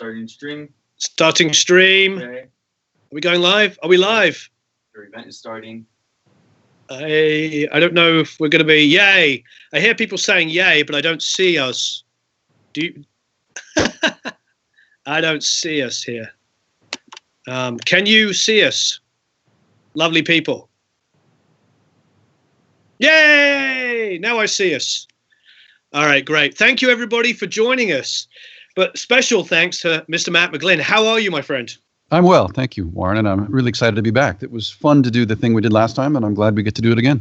Starting stream. Starting stream. Okay. Are we going live? Are we live? Your event is starting. I don't know if we're going to be. Yay! I hear people saying yay, but I don't see us. Do you? I don't see us here. Can you see us? Lovely people. Yay! Now I see us. All right, great. Thank you, everybody, for joining us. But special thanks to Mr. Matt McGlynn. How are you, my friend? I'm well, thank you, Warren, and I'm really excited to be back. It was fun to do the thing we did last time, and I'm glad we get to do it again.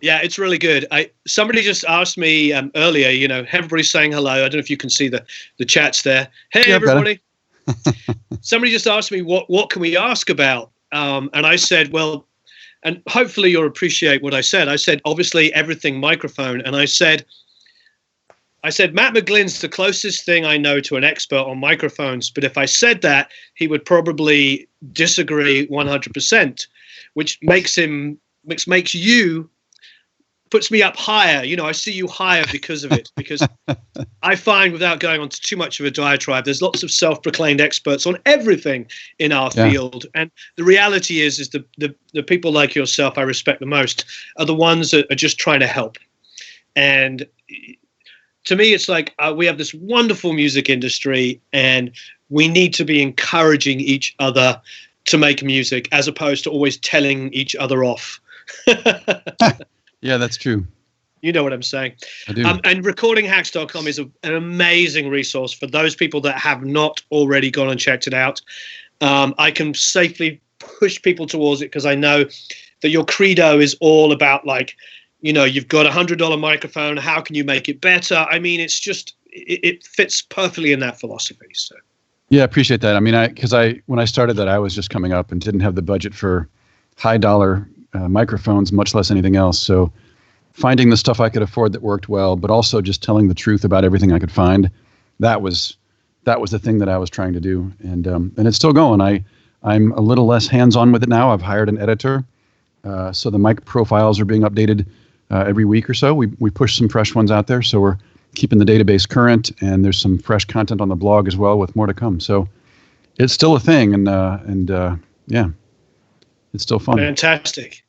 Yeah, it's really good. Somebody just asked me earlier, everybody's saying hello. I don't know if you can see the chats there. Hey, yeah, everybody. Somebody just asked me, what can we ask about? And I said, well, and hopefully you'll appreciate what I said. I said, obviously, everything microphone. And I said, Matt McGlynn's the closest thing I know to an expert on microphones. But if I said that, he would probably disagree 100%, which puts me up higher. I see you higher because of it, because I find, without going on to too much of a diatribe, there's lots of self-proclaimed experts on everything in our field. And the reality is the people like yourself I respect the most are the ones that are just trying to help. And to me, it's like we have this wonderful music industry, and we need to be encouraging each other to make music as opposed to always telling each other off. Yeah, that's true. You know what I'm saying. I do. And recordinghacks.com is an amazing resource for those people that have not already gone and checked it out. I can safely push people towards it because I know that your credo is all about you've got $100 microphone. How can you make it better? I mean, it's just, it fits perfectly in that philosophy. So. Yeah, I appreciate that. I mean, when I started that, I was just coming up and didn't have the budget for high dollar microphones, much less anything else. So finding the stuff I could afford that worked well, but also just telling the truth about everything I could find, that was the thing that I was trying to do. And it's still going. I'm a little less hands-on with it now. I've hired an editor. So the mic profiles are being updated every week or so. We push some fresh ones out there. So we're keeping the database current, and there's some fresh content on the blog as well with more to come. So it's still a thing. And yeah, it's still fun. Fantastic.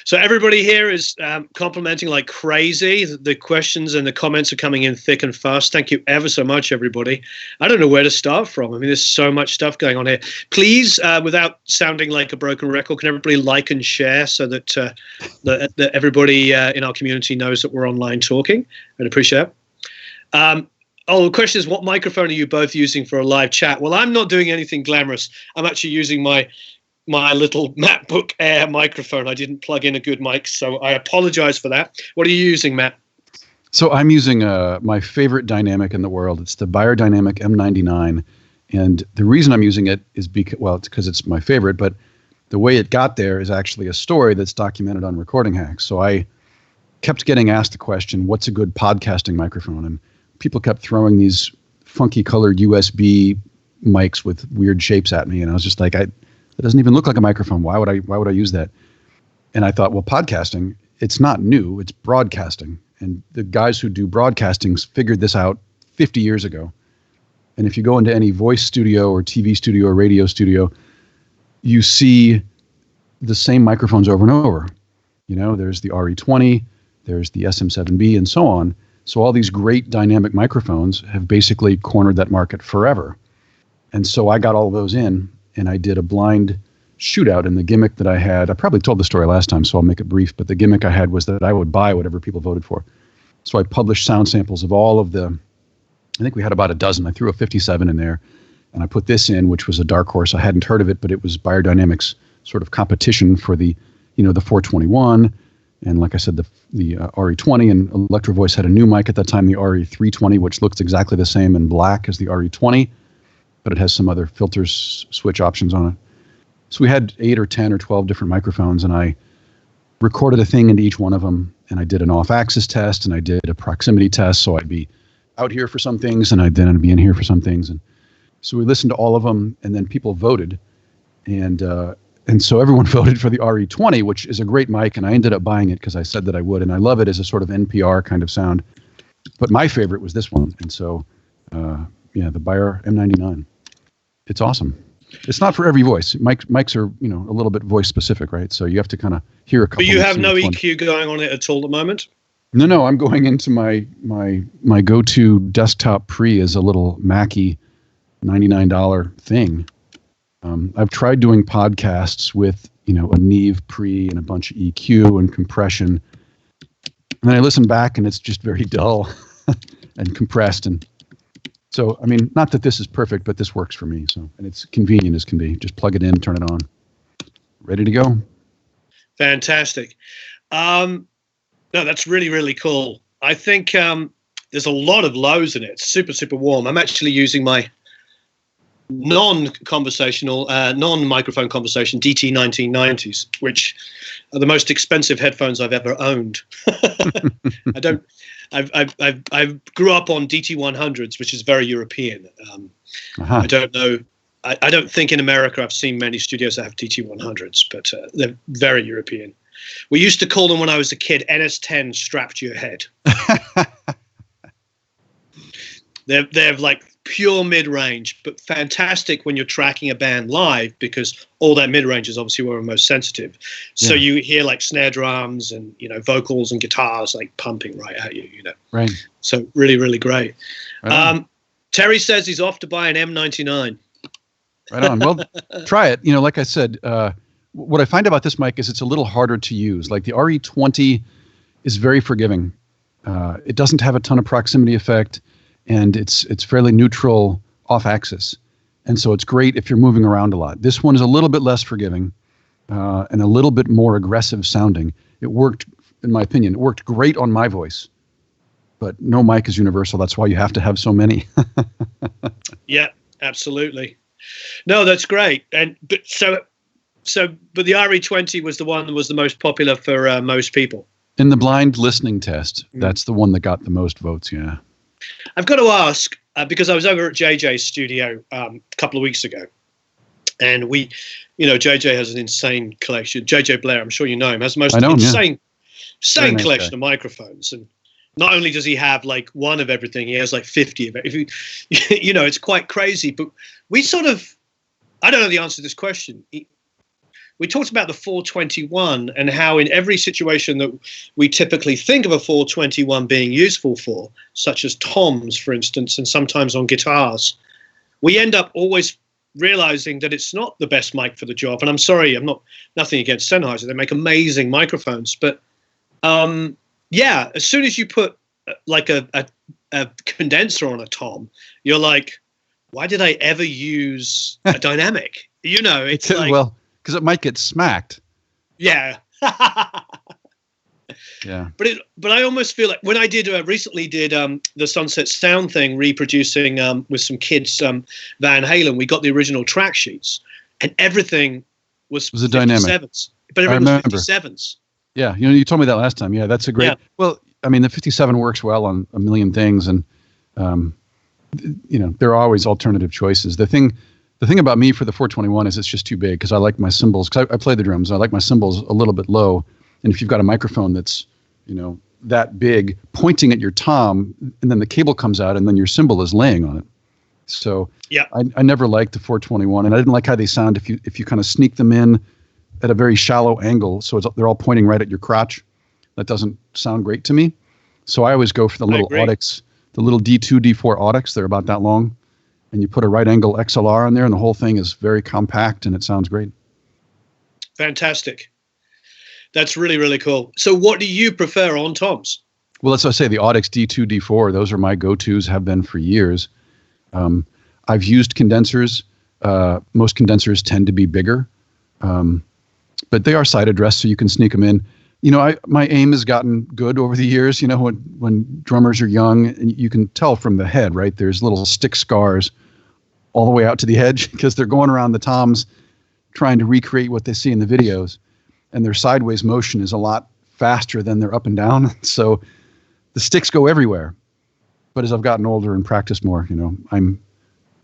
So everybody here is complimenting like crazy. The questions and the comments are coming in thick and fast. Thank you ever so much, everybody. I don't know where to start from. I mean, there's so much stuff going on here. Please, without sounding like a broken record, can everybody like and share so that that everybody in our community knows that we're online talking? I'd appreciate it. The question is, what microphone are you both using for a live chat? Well, I'm not doing anything glamorous. I'm actually using my little MacBook Air microphone. I didn't plug in a good mic, so I apologize for that. What are you using, Matt? So I'm using my favorite dynamic in the world. It's the Beyerdynamic M99. And the reason I'm using it is because it's my favorite, but the way it got there is actually a story that's documented on Recording Hacks. So I kept getting asked the question, what's a good podcasting microphone? And people kept throwing these funky colored USB mics with weird shapes at me. And I was just like, it doesn't even look like a microphone. Why would I use that? And I thought, well, podcasting, it's not new, it's broadcasting. And the guys who do broadcasting figured this out 50 years ago. And if you go into any voice studio or TV studio or radio studio, you see the same microphones over and over. There's the RE20, there's the SM7B, and so on. So all these great dynamic microphones have basically cornered that market forever. And so I got all of those in, and I did a blind shootout. And the gimmick that I had, I probably told the story last time, so I'll make it brief, but the gimmick I had was that I would buy whatever people voted for. So I published sound samples of all of I think we had about a dozen. I threw a 57 in there, and I put this in, which was a dark horse. I hadn't heard of it, but it was Beyerdynamic's sort of competition for the 421. And like I said, the RE20, and Electro Voice had a new mic at that time, the RE320, which looks exactly the same in black as the RE20. But it has some other filters switch options on it. So we had 8 or 10 or 12 different microphones, and I recorded a thing into each one of them, and I did an off-axis test, and I did a proximity test, so I'd be out here for some things, and I'd be in here for some things. And so we listened to all of them, and then people voted, and so everyone voted for the RE20, which is a great mic, and I ended up buying it because I said that I would, and I love it as a sort of NPR kind of sound. But my favorite was this one, and so the Beyer M99. It's awesome. It's not for every voice. Mics are, a little bit voice specific, right? So you have to kind of hear a couple. But you have no EQ going on it at all at the moment? No. I'm going into my go-to desktop pre is a little Mackie $99 thing. I've tried doing podcasts with, a Neve pre and a bunch of EQ and compression. And then I listen back and it's just very dull and compressed. And so, not that this is perfect, but this works for me. So, and it's convenient as can be. Just plug it in, turn it on. Ready to go. Fantastic. No, that's really, really cool. I think there's a lot of lows in it. It's super, super warm. I'm actually using my non-conversational, non-microphone conversation DT 1990s, which are the most expensive headphones I've ever owned. I grew up on DT 100s, which is very European. I don't know. I don't think in America I've seen many studios that have DT 100s, but they're very European. We used to call them when I was a kid NS10 strapped to your head. They're like pure mid-range, but fantastic when you're tracking a band live because all that mid-range is obviously where we're most sensitive. So you hear like snare drums and, vocals and guitars like pumping right at you, Right. So really, really great. Right Terry says he's off to buy an M99. Right on. Well, try it. Like I said, what I find about this mic is it's a little harder to use. Like the RE20 is very forgiving. It doesn't have a ton of proximity effect. And it's fairly neutral off axis. And so it's great if you're moving around a lot. This one is a little bit less forgiving and a little bit more aggressive sounding. It worked, in my opinion, it worked great on my voice. But no mic is universal. That's why you have to have so many. Yeah, absolutely. No, that's great. But the RE20 was the one that was the most popular for most people. In the blind listening test, that's the one that got the most votes, yeah. I've got to ask, because I was over at JJ's studio a couple of weeks ago, and JJ has an insane collection. JJ Blair, I'm sure you know him, has the most insane collection of microphones. And not only does he have like one of everything, he has like 50 of it. It's quite crazy. But we I don't know the answer to this question. We talked about the 421 and how in every situation that we typically think of a 421 being useful for, such as toms, for instance, and sometimes on guitars, we end up always realizing that it's not the best mic for the job. And I'm sorry, nothing against Sennheiser. They make amazing microphones. But as soon as you put like a condenser on a tom, you're like, why did I ever use a dynamic? It's like... Well, because it might get smacked. Yeah. Yeah. But I almost feel like when I recently did the Sunset Sound thing, reproducing with some kids Van Halen, we got the original track sheets, and everything was a dynamic. But everything was 57s. Yeah, you told me that last time. Yeah, that's a great. Yeah. Well, the 57 works well on a million things, and there are always alternative choices. The thing about me for the 421 is it's just too big because I like my cymbals. Because I play the drums, I like my cymbals a little bit low. And if you've got a microphone that's, that big, pointing at your tom, and then the cable comes out, and then your cymbal is laying on it. So yeah, I never liked the 421, and I didn't like how they sound if you kind of sneak them in at a very shallow angle, so they're all pointing right at your crotch. That doesn't sound great to me. So I always go for the little Audix, the little D2, D4 Audix. They're about that long. And you put a right angle XLR on there, and the whole thing is very compact, and it sounds great. Fantastic. That's really, really cool. So what do you prefer on toms? Well, as I say, the Audix D2, D4, those are my go-tos, have been for years. I've used condensers. Most condensers tend to be bigger, but they are side addressed, so you can sneak them in. My aim has gotten good over the years. When drummers are young, and you can tell from the head, right? There's little stick scars all the way out to the edge because they're going around the toms trying to recreate what they see in the videos. And their sideways motion is a lot faster than their up and down. So the sticks go everywhere. But as I've gotten older and practiced more, I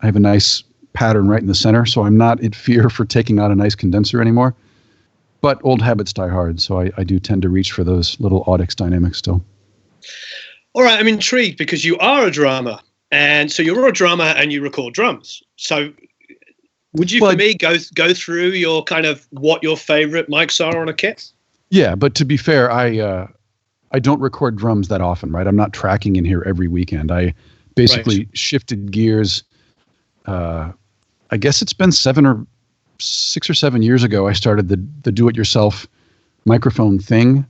have a nice pattern right in the center. So I'm not in fear for taking out a nice condenser anymore. But old habits die hard. So I do tend to reach for those little Audix dynamics still. All right. I'm intrigued because you are a drummer. And so you're a drummer and you record drums. So would you, Well, for me, go through your kind of what your favorite mics are on a kit? Yeah, but to be fair, I don't record drums that often, right? I'm not tracking in here every weekend. I basically shifted gears. I guess it's been 6 or 7 years ago. I started the do-it-yourself microphone thing,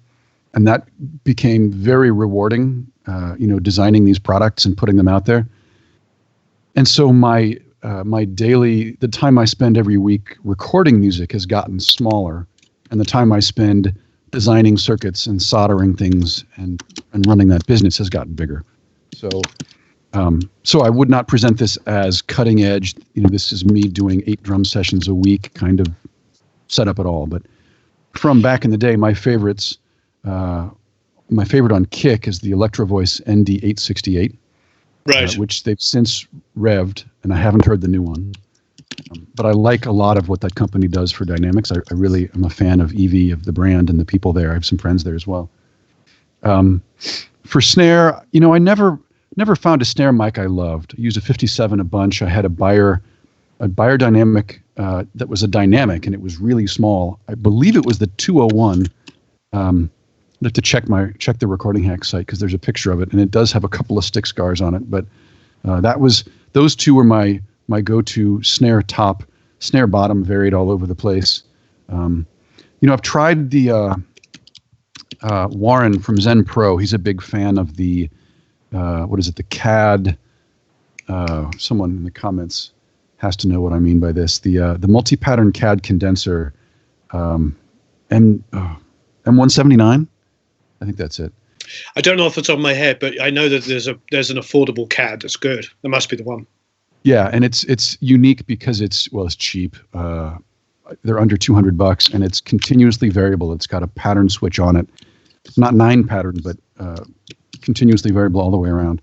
and that became very rewarding. Designing these products and putting them out there. And so my the time I spend every week recording music has gotten smaller, and the time I spend designing circuits and soldering things and running that business has gotten bigger. So I would not present this as cutting edge. This is me doing 8 drum sessions a week kind of setup at all. But from back in the day, my favorite on kick is the Electro Voice ND868, which they've since revved, and I haven't heard the new one. But I like a lot of what that company does for dynamics. I really am a fan of EV, of the brand, and the people there. I have some friends there as well. For snare, I never found a snare mic I loved. I used a 57 a bunch. I had a Beyer dynamic that was a dynamic, and it was really small. I believe it was the 201. I have to check the Recording Hack site because there's a picture of it, and it does have a couple of stick scars on it. But those two were my go-to snare top. Snare bottom varied all over the place. I've tried the Warren from Zen Pro. He's a big fan of the the CAD. Someone in the comments has to know what I mean by this. The multi-pattern CAD condenser, M179. I think that's it. I don't know off the top of my head, but I know that there's an affordable CAD that's good. That must be the one. Yeah, and it's unique because it's cheap. They're under $200, and it's continuously variable. It's got a pattern switch on it. It's not 9 pattern, but continuously variable all the way around.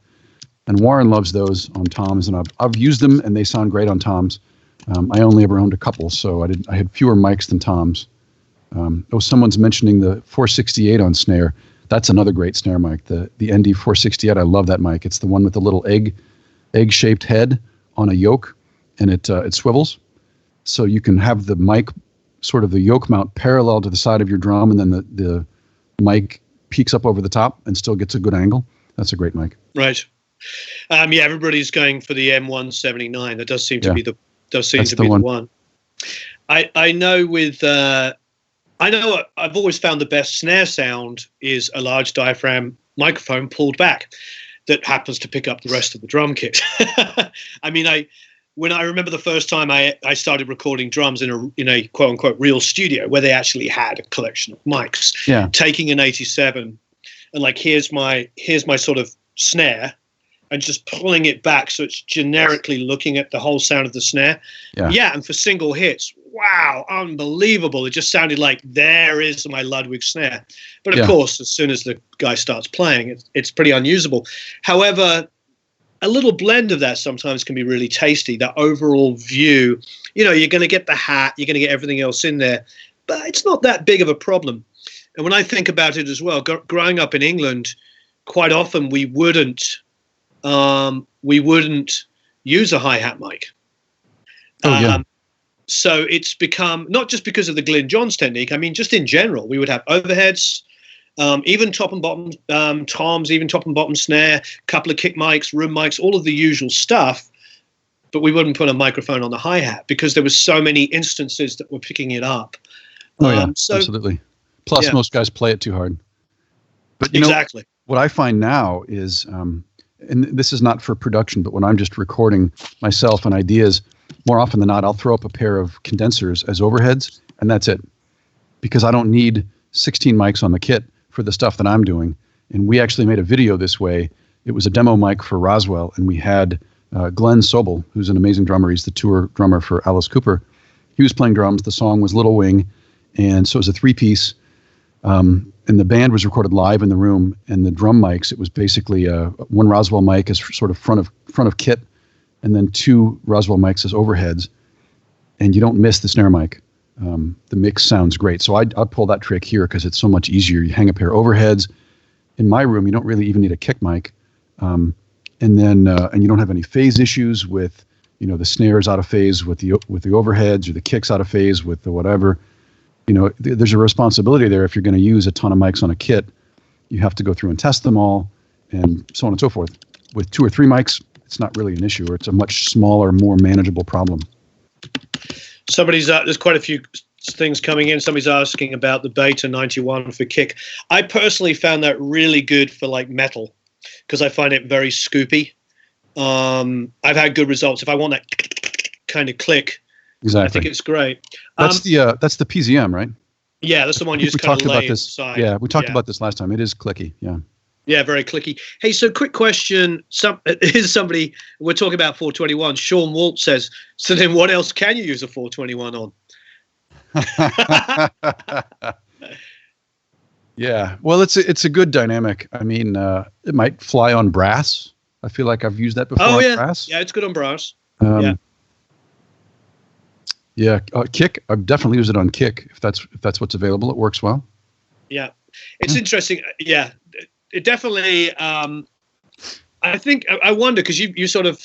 And Warren loves those on toms, and I've used them, and they sound great on toms. I only ever owned a couple, so I had fewer mics than toms. Someone's mentioning the 468 on snare. That's another great snare mic. The ND 468. I love that mic. It's the one with the little egg-shaped head on a yoke, and it swivels, so you can have the mic, sort of the yoke mount, parallel to the side of your drum, and then the mic peeks up over the top and still gets a good angle. That's a great mic. Right. Everybody's going for the M179. That does seem to be the one. I know with. I know I've always found the best snare sound is a large diaphragm microphone pulled back that happens to pick up the rest of the drum kit. When I remember the first time I started recording drums in a quote unquote real studio where they actually had a collection of mics, taking an 87 and here's my sort of snare and just pulling it back so it's generically looking at the whole sound of the snare. Yeah, and for single hits, wow, unbelievable. It just sounded like there is my Ludwig snare. But of course, as soon as the guy starts playing, it's pretty unusable. However, a little blend of that sometimes can be really tasty. That overall view, you're going to get the hat, you're going to get everything else in there, but it's not that big of a problem. And when I think about it as well, growing up in England, quite often we wouldn't use a hi-hat mic. So it's become, not just because of the Glyn Johns technique, just in general, we would have overheads, even top and bottom toms, even top and bottom snare, couple of kick mics, room mics, all of the usual stuff, but we wouldn't put a microphone on the hi-hat because there was so many instances that were picking it up. Absolutely. Plus, most guys play it too hard. But exactly. What I find now is, and this is not for production, but when I'm just recording myself and ideas, more often than not, I'll throw up a pair of condensers as overheads, and that's it. Because I don't need 16 mics on the kit for the stuff that I'm doing. And we actually made a video this way. It was a demo mic for Roswell, and we had Glenn Sobel, who's an amazing drummer. He's the tour drummer for Alice Cooper. He was playing drums. The song was Little Wing, and so it was a 3-piece. And the band was recorded live in the room, and the drum mics, it was basically one Roswell mic as sort of front of kit, and then 2 Roswell mics as overheads, and you don't miss the snare mic. The mix sounds great. So I pull that trick here because it's so much easier. You hang a pair of overheads. In my room, you don't really even need a kick mic. and then and you don't have any phase issues with, the snares out of phase with the overheads, or the kicks out of phase with the whatever. There's a responsibility there. If you're going to use a ton of mics on a kit, you have to go through and test them all, and so on and so forth. With 2 or 3 mics, it's not really an issue, or it's a much smaller, more manageable problem. There's quite a few things coming in. Somebody's asking about the Beta 91 for kick. I personally found that really good for like metal, because I find it very scoopy. I've had good results. If I want that kind of click, exactly, I think it's great. That's the PZM, right? Yeah, that's the one you just kind of lay inside. Yeah, we talked about this last time. It is clicky. Yeah. Yeah, very clicky. Hey, so quick question. Here's somebody, we're talking about 421. Sean Walt says, so then what else can you use a 421 on? Yeah, well, it's a good dynamic. I mean, it might fly on brass. I feel like I've used that before on brass. Yeah, it's good on brass. Yeah, kick. I've definitely used it on kick. If that's what's available, it works well. Yeah, it's interesting. Yeah, it definitely. I think I wonder, because you sort of,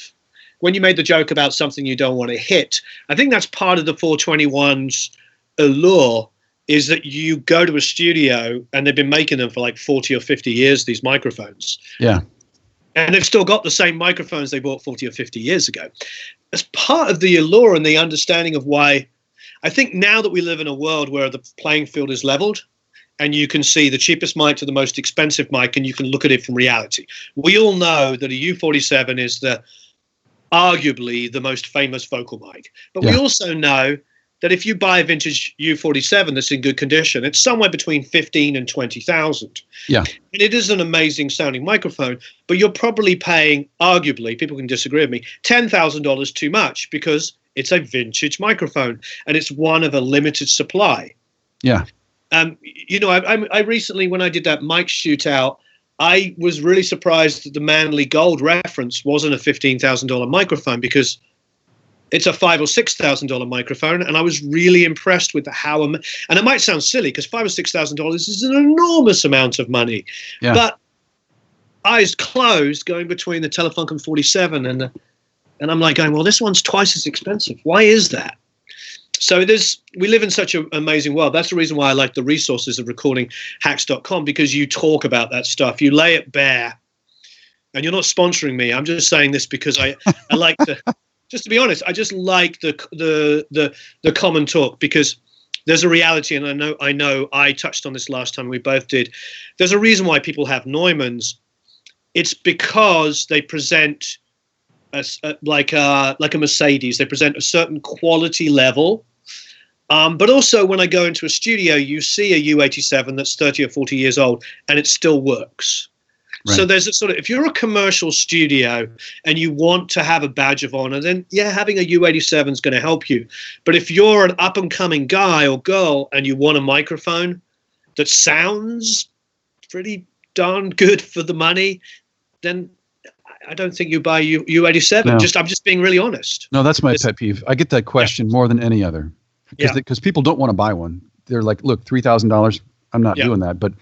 when you made the joke about something you don't want to hit, I think that's part of the 421's allure, is that you go to a studio and they've been making them for like 40 or 50 years, these microphones. Yeah. And they've still got the same microphones they bought 40 or 50 years ago. As part of the allure and the understanding of why, I think now that we live in a world where the playing field is leveled, and you can see the cheapest mic to the most expensive mic, and you can look at it from reality. We all know that a U47 is arguably the most famous vocal mic. But we also know that if you buy a vintage U47 that's in good condition, it's somewhere between 15 and 20,000. Yeah. And it is an amazing sounding microphone, but you're probably paying, arguably, people can disagree with me, $10,000 too much, because it's a vintage microphone and it's one of a limited supply. Yeah. I recently, when I did that mic shootout, I was really surprised that the Manly Gold reference wasn't a $15,000 microphone, because it's a $5,000 or $6,000 microphone, and I was really impressed with and it might sound silly, because $5,000 or $6,000 is an enormous amount of money, but eyes closed, going between the Telefunken 47 and I'm like going, well, this one's twice as expensive. Why is that? So we live in such an amazing world. That's the reason why I like the resources of recordinghacks.com, because you talk about that stuff, you lay it bare, and you're not sponsoring me. I'm just saying this because I like to. Just to be honest, I just like the common talk, because there's a reality, and I know I touched on this last time, we both did. There's a reason why people have Neumanns. It's because they present like a Mercedes. They present a certain quality level. But also, when I go into a studio, you see a U87 that's 30 or 40 years old, and it still works. Right. So there's a sort of, if you're a commercial studio and you want to have a badge of honor, then having a U87 is going to help you. But if you're an up and coming guy or girl and you want a microphone that sounds pretty darn good for the money, then I don't think you buy U87. No. I'm just being really honest. No, that's my pet peeve. I get that question more than any other, because people don't want to buy one. They're like, look, $3,000. I'm not doing that, but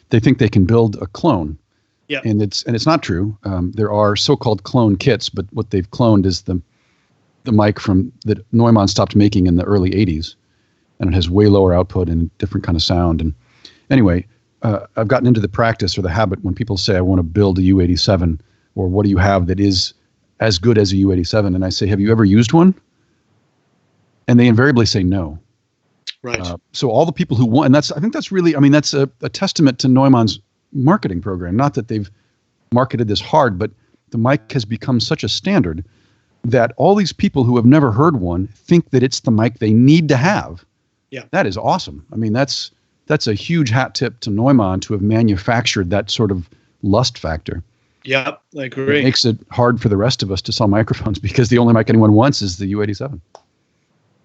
they think they can build a clone. Yeah, and it's not true. There are so-called clone kits, but what they've cloned is the mic that Neumann stopped making in the early '80s, and it has way lower output and different kind of sound. And anyway, I've gotten into the practice or the habit when people say I want to build a U87, or what do you have that is as good as a U87, and I say, have you ever used one? And they invariably say no. Right. So all the people who want, and I think that's really, I mean, that's a testament to Neumann's marketing program. Not that they've marketed this hard, but the mic has become such a standard that all these people who have never heard one think that it's the mic they need to have. Yeah, that is awesome. I mean, that's a huge hat tip to Neumann to have manufactured that sort of lust factor. Yeah, I agree. It makes it hard for the rest of us to sell microphones, because the only mic anyone wants is the U87.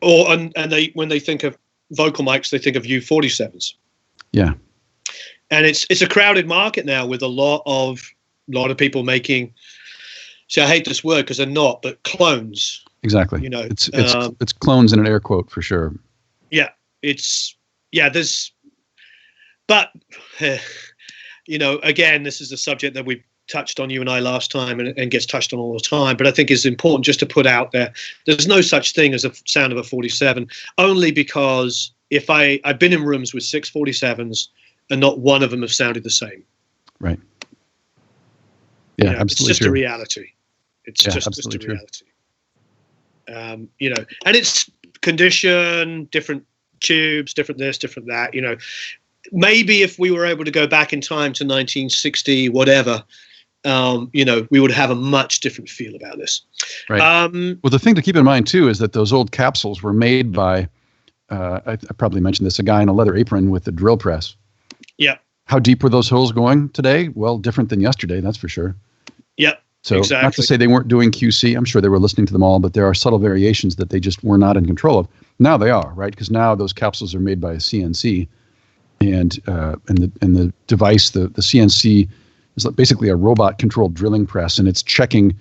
And when they think of vocal mics, they think of U47s. Yeah. And it's a crowded market now, with a lot of people making. See, I hate this word because they're not, but clones. Exactly. It's clones in an air quote for sure. Yeah, but again, this is a subject that we've touched on, you and I, last time, and gets touched on all the time, but I think is important just to put out there. There's no such thing as a sound of a 47, only because I've been in rooms with 647s and not one of them have sounded the same. Right. Yeah, absolutely. It's just true. a reality. It's just a reality. And it's condition, different tubes, different this, different that. Maybe if we were able to go back in time to 1960, whatever, we would have a much different feel about this. Right. Well, the thing to keep in mind too is that those old capsules were made by, I probably mentioned this, a guy in a leather apron with a drill press. Yeah. How deep were those holes going today? Well, different than yesterday, that's for sure. Yeah. So exactly. Not to say they weren't doing QC. I'm sure they were listening to them all, but there are subtle variations that they just were not in control of. Now they are, right? Because now those capsules are made by a CNC, and the device, the CNC is basically a robot-controlled drilling press, and it's checking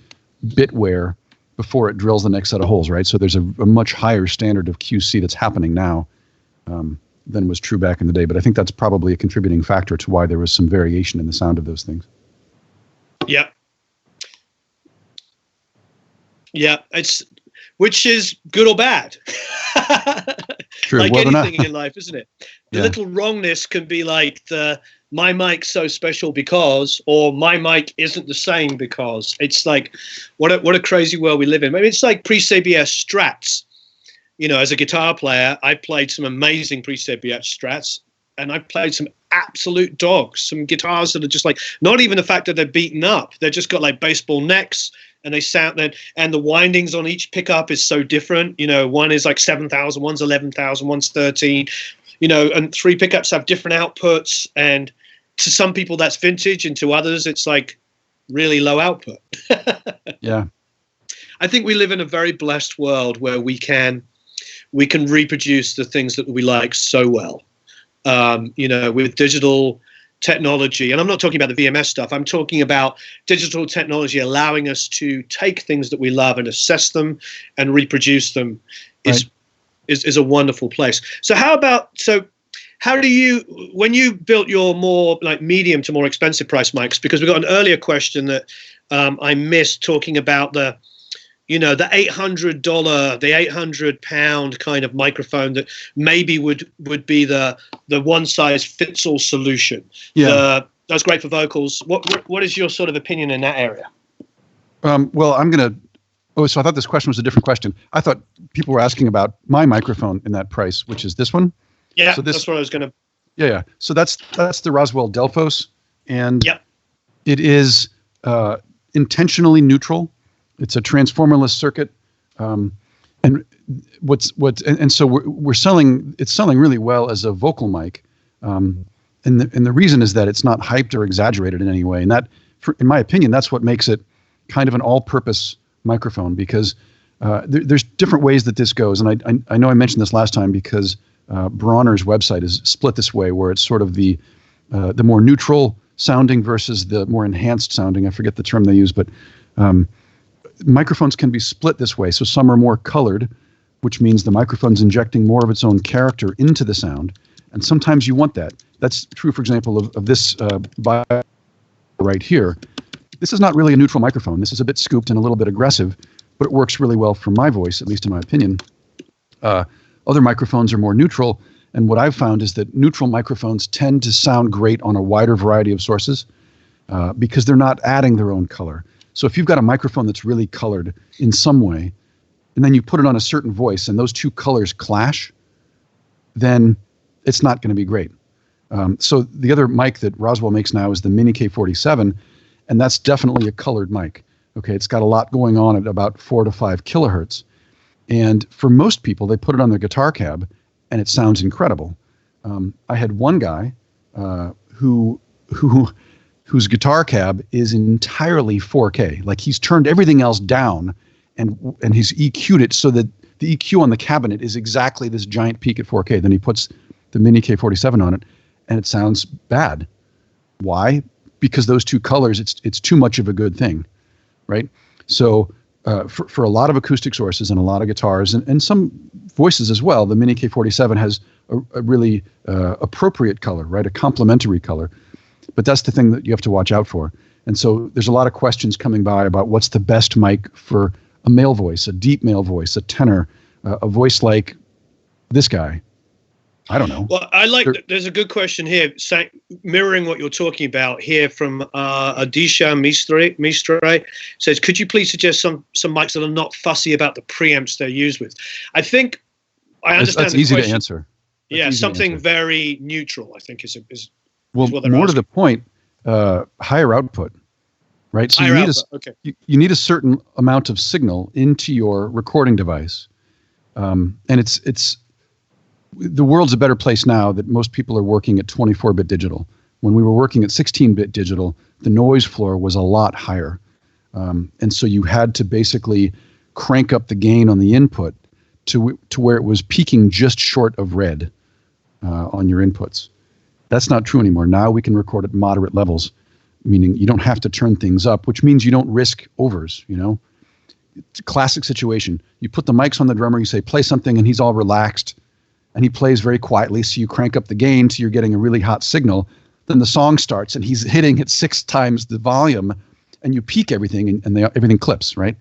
bit wear before it drills the next set of holes, right? So there's a much higher standard of QC that's happening now than was true back in the day. But I think that's probably a contributing factor to why there was some variation in the sound of those things. Yeah. Yeah, which is good or bad. True. Like well, anything in life, isn't it? The little wrongness can be like my mic's so special because, or my mic isn't the same because. It's like, what a crazy world we live in. I mean, it's like pre-CBS Strats. As a guitar player, I played some amazing pre-CBS Strats, and I played some absolute dogs, some guitars that are just like, not even the fact that they're beaten up, they've just got like baseball necks. And they sound then, and the windings on each pickup is so different. One is like 7,000, one's 11,000, one's 13. And 3 pickups have different outputs. And to some people that's vintage, and to others it's like really low output. Yeah, I think we live in a very blessed world where we can reproduce the things that we like so well. With digital technology, and I'm not talking about the VMS stuff, I'm talking about digital technology allowing us to take things that we love and assess them and reproduce them is a wonderful place. So how do you, when you built your more like medium to more expensive price mics, because we got an earlier question that I missed talking about the $800, the £800 kind of microphone that maybe would be the one size fits all solution. Yeah. That's great for vocals. What is your sort of opinion in that area? Well, so I thought this question was a different question. I thought people were asking about my microphone in that price, which is this one. Yeah, so that's what I was going to. Yeah. So that's the Roswell Delphos, and it is intentionally neutral. It's a transformerless circuit, and so we're selling. It's selling really well as a vocal mic, and the reason is that it's not hyped or exaggerated in any way. And that, in my opinion, that's what makes it kind of an all-purpose microphone, because there's different ways that this goes. And I know I mentioned this last time because Bronner's website is split this way, where it's sort of the more neutral sounding versus the more enhanced sounding. I forget the term they use, but microphones can be split this way. So some are more colored, which means the microphone's injecting more of its own character into the sound. And sometimes you want that. That's true, for example, of this right here. This is not really a neutral microphone. This is a bit scooped and a little bit aggressive, but it works really well for my voice, at least in my opinion. Other microphones are more neutral. And what I've found is that neutral microphones tend to sound great on a wider variety of sources because they're not adding their own color. So if you've got a microphone that's really colored in some way, and then you put it on a certain voice and those two colors clash, then it's not going to be great. So the other mic that Roswell makes now is the Mini K47, and that's definitely a colored mic. Okay, it's got a lot going on at about 4 to 5 kilohertz. And for most people, they put it on their guitar cab, and it sounds incredible. I had one guy whose guitar cab is entirely 4K. Like, he's turned everything else down and he's EQ'd it so that the EQ on the cabinet is exactly this giant peak at 4K. Then he puts the Mini K47 on it and it sounds bad. Why? Because those two colors, it's too much of a good thing, right? So for a lot of acoustic sources and a lot of guitars and some voices as well, the Mini K47 has a really appropriate color, right? A complementary color. But that's the thing that you have to watch out for. And so there's a lot of questions coming by about what's the best mic for a male voice, a deep male voice, a tenor, a voice like this guy. I don't know. Well, there's a good question here, mirroring what you're talking about here from Adisha Mistre says, could you please suggest some mics that are not fussy about the preamps they're used with? I think I understand that's easy to answer. Yeah, something very neutral, I think is well, what more asking. To the point, higher output, right? So Okay. you need a certain amount of signal into your recording device, and it's the world's a better place now that most people are working at 24-bit digital. When we were working at 16-bit digital, the noise floor was a lot higher, and so you had to basically crank up the gain on the input to where it was peaking just short of red on your inputs. That's not true anymore. Now we can record at moderate levels, meaning you don't have to turn things up, which means you don't risk overs, It's a classic situation. You put the mics on the drummer, you say, play something, and he's all relaxed, and he plays very quietly, so you crank up the gain so you're getting a really hot signal. Then the song starts, and he's hitting it 6 times the volume, and you peak everything, and everything clips, right?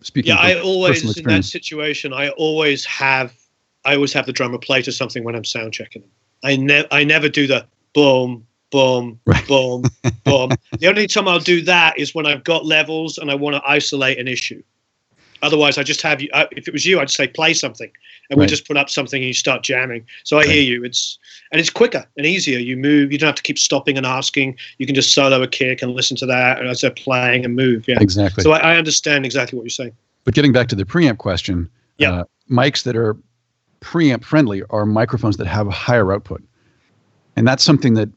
Speaking of I always, in experience. that situation, I always have the drummer play to something when I'm sound checking them. I never do the boom, boom, Right. boom, boom. The only time I'll do that is when I've got levels and I want to isolate an issue. Otherwise, I just have you. If it was you, I'd say play something, and we just put up something and you start jamming. So I hear you. It's quicker and easier. You move. You don't have to keep stopping and asking. You can just solo a kick and listen to that as they're playing and move. Yeah, exactly. So I understand exactly what you're saying. But getting back to the preamp question, mics that are preamp friendly are microphones that have a higher output, and that's something that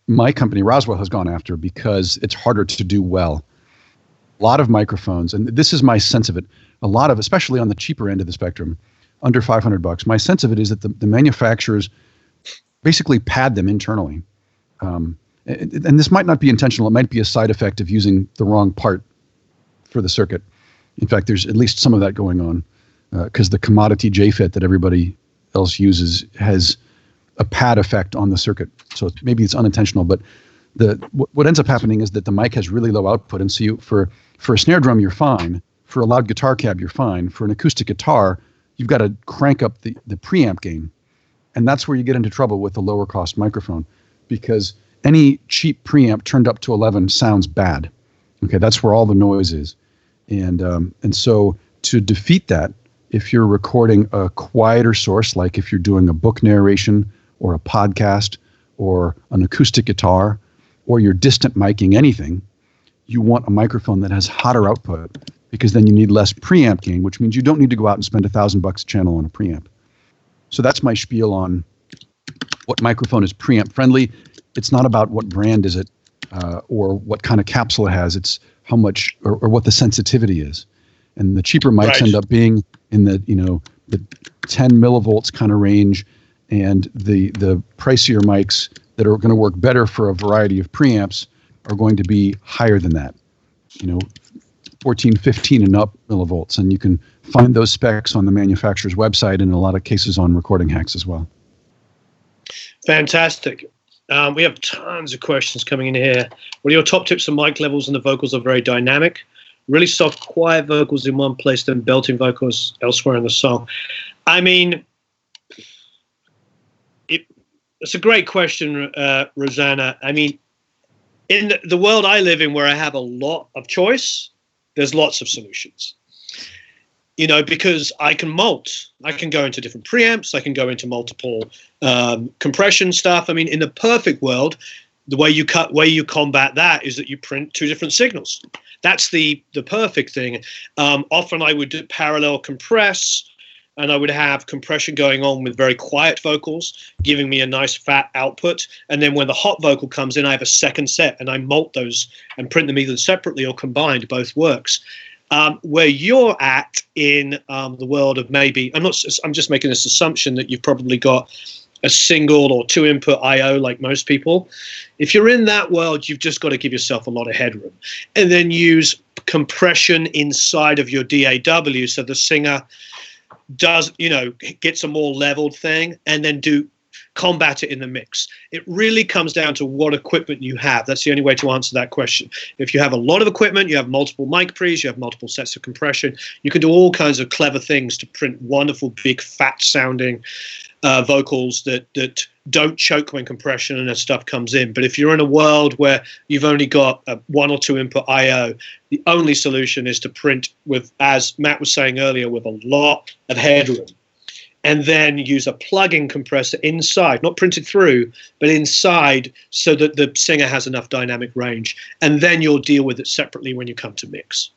my company Roswell has gone after because it's harder to do well. A lot of microphones, and this is my sense of it, especially on the cheaper end of the spectrum, under $500, my sense of it is that the manufacturers basically pad them internally. And this might not be intentional. It might be a side effect of using the wrong part for the circuit. In fact, there's at least some of that going on because the commodity JFET that everybody else uses has a pad effect on the circuit. So maybe it's unintentional, but what ends up happening is that the mic has really low output. And so for a snare drum, you're fine. For a loud guitar cab, you're fine. For an acoustic guitar, you've got to crank up the preamp gain. And that's where you get into trouble with the lower cost microphone, because any cheap preamp turned up to 11 sounds bad. Okay, that's where all the noise is. And so to defeat that, if you're recording a quieter source, like if you're doing a book narration or a podcast or an acoustic guitar, or you're distant miking anything, you want a microphone that has hotter output, because then you need less preamp gain, which means you don't need to go out and spend $1,000 a channel on a preamp. So that's my spiel on what microphone is preamp friendly. It's not about what brand is it or what kind of capsule it has. It's how much or what the sensitivity is. And the cheaper mics end up being in the 10 millivolts kind of range, and the pricier mics that are going to work better for a variety of preamps are going to be higher than that, 14, 15 and up millivolts. And you can find those specs on the manufacturer's website and in a lot of cases on Recording Hacks as well. Fantastic. We have tons of questions coming in here. What are your top tips on mic levels? And the vocals are very dynamic. Really soft, quiet vocals in one place, then belting vocals elsewhere in the song. I mean, it's a great question, Rosanna. I mean, in the world I live in, where I have a lot of choice, there's lots of solutions. Because I can mult. I can go into different preamps. I can go into multiple compression stuff. I mean, in the perfect world, the way you combat that is that you print 2 different signals. That's the perfect thing. Often I would parallel compress, and I would have compression going on with very quiet vocals, giving me a nice fat output. And then when the hot vocal comes in, I have a second set, and I mult those and print them either separately or combined. Both works. Where you're at in the world of maybe, I'm just making this assumption that you've probably got a single or 2 input I/O like most people. If you're in that world, you've just got to give yourself a lot of headroom, and then use compression inside of your DAW so the singer does, gets a more leveled thing, and then do combat it in the mix. It really comes down to what equipment you have. That's the only way to answer that question. If you have a lot of equipment, you have multiple mic pre's, you have multiple sets of compression, you can do all kinds of clever things to print wonderful, big, fat-sounding vocals that don't choke when compression and that stuff comes in. But if you're in a world where you've only got a 1 or 2 input I/O, the only solution is to print with, as Matt was saying earlier, with a lot of headroom, and then use a plug-in compressor inside, not printed through, but inside, so that the singer has enough dynamic range, and then you'll deal with it separately when you come to mix.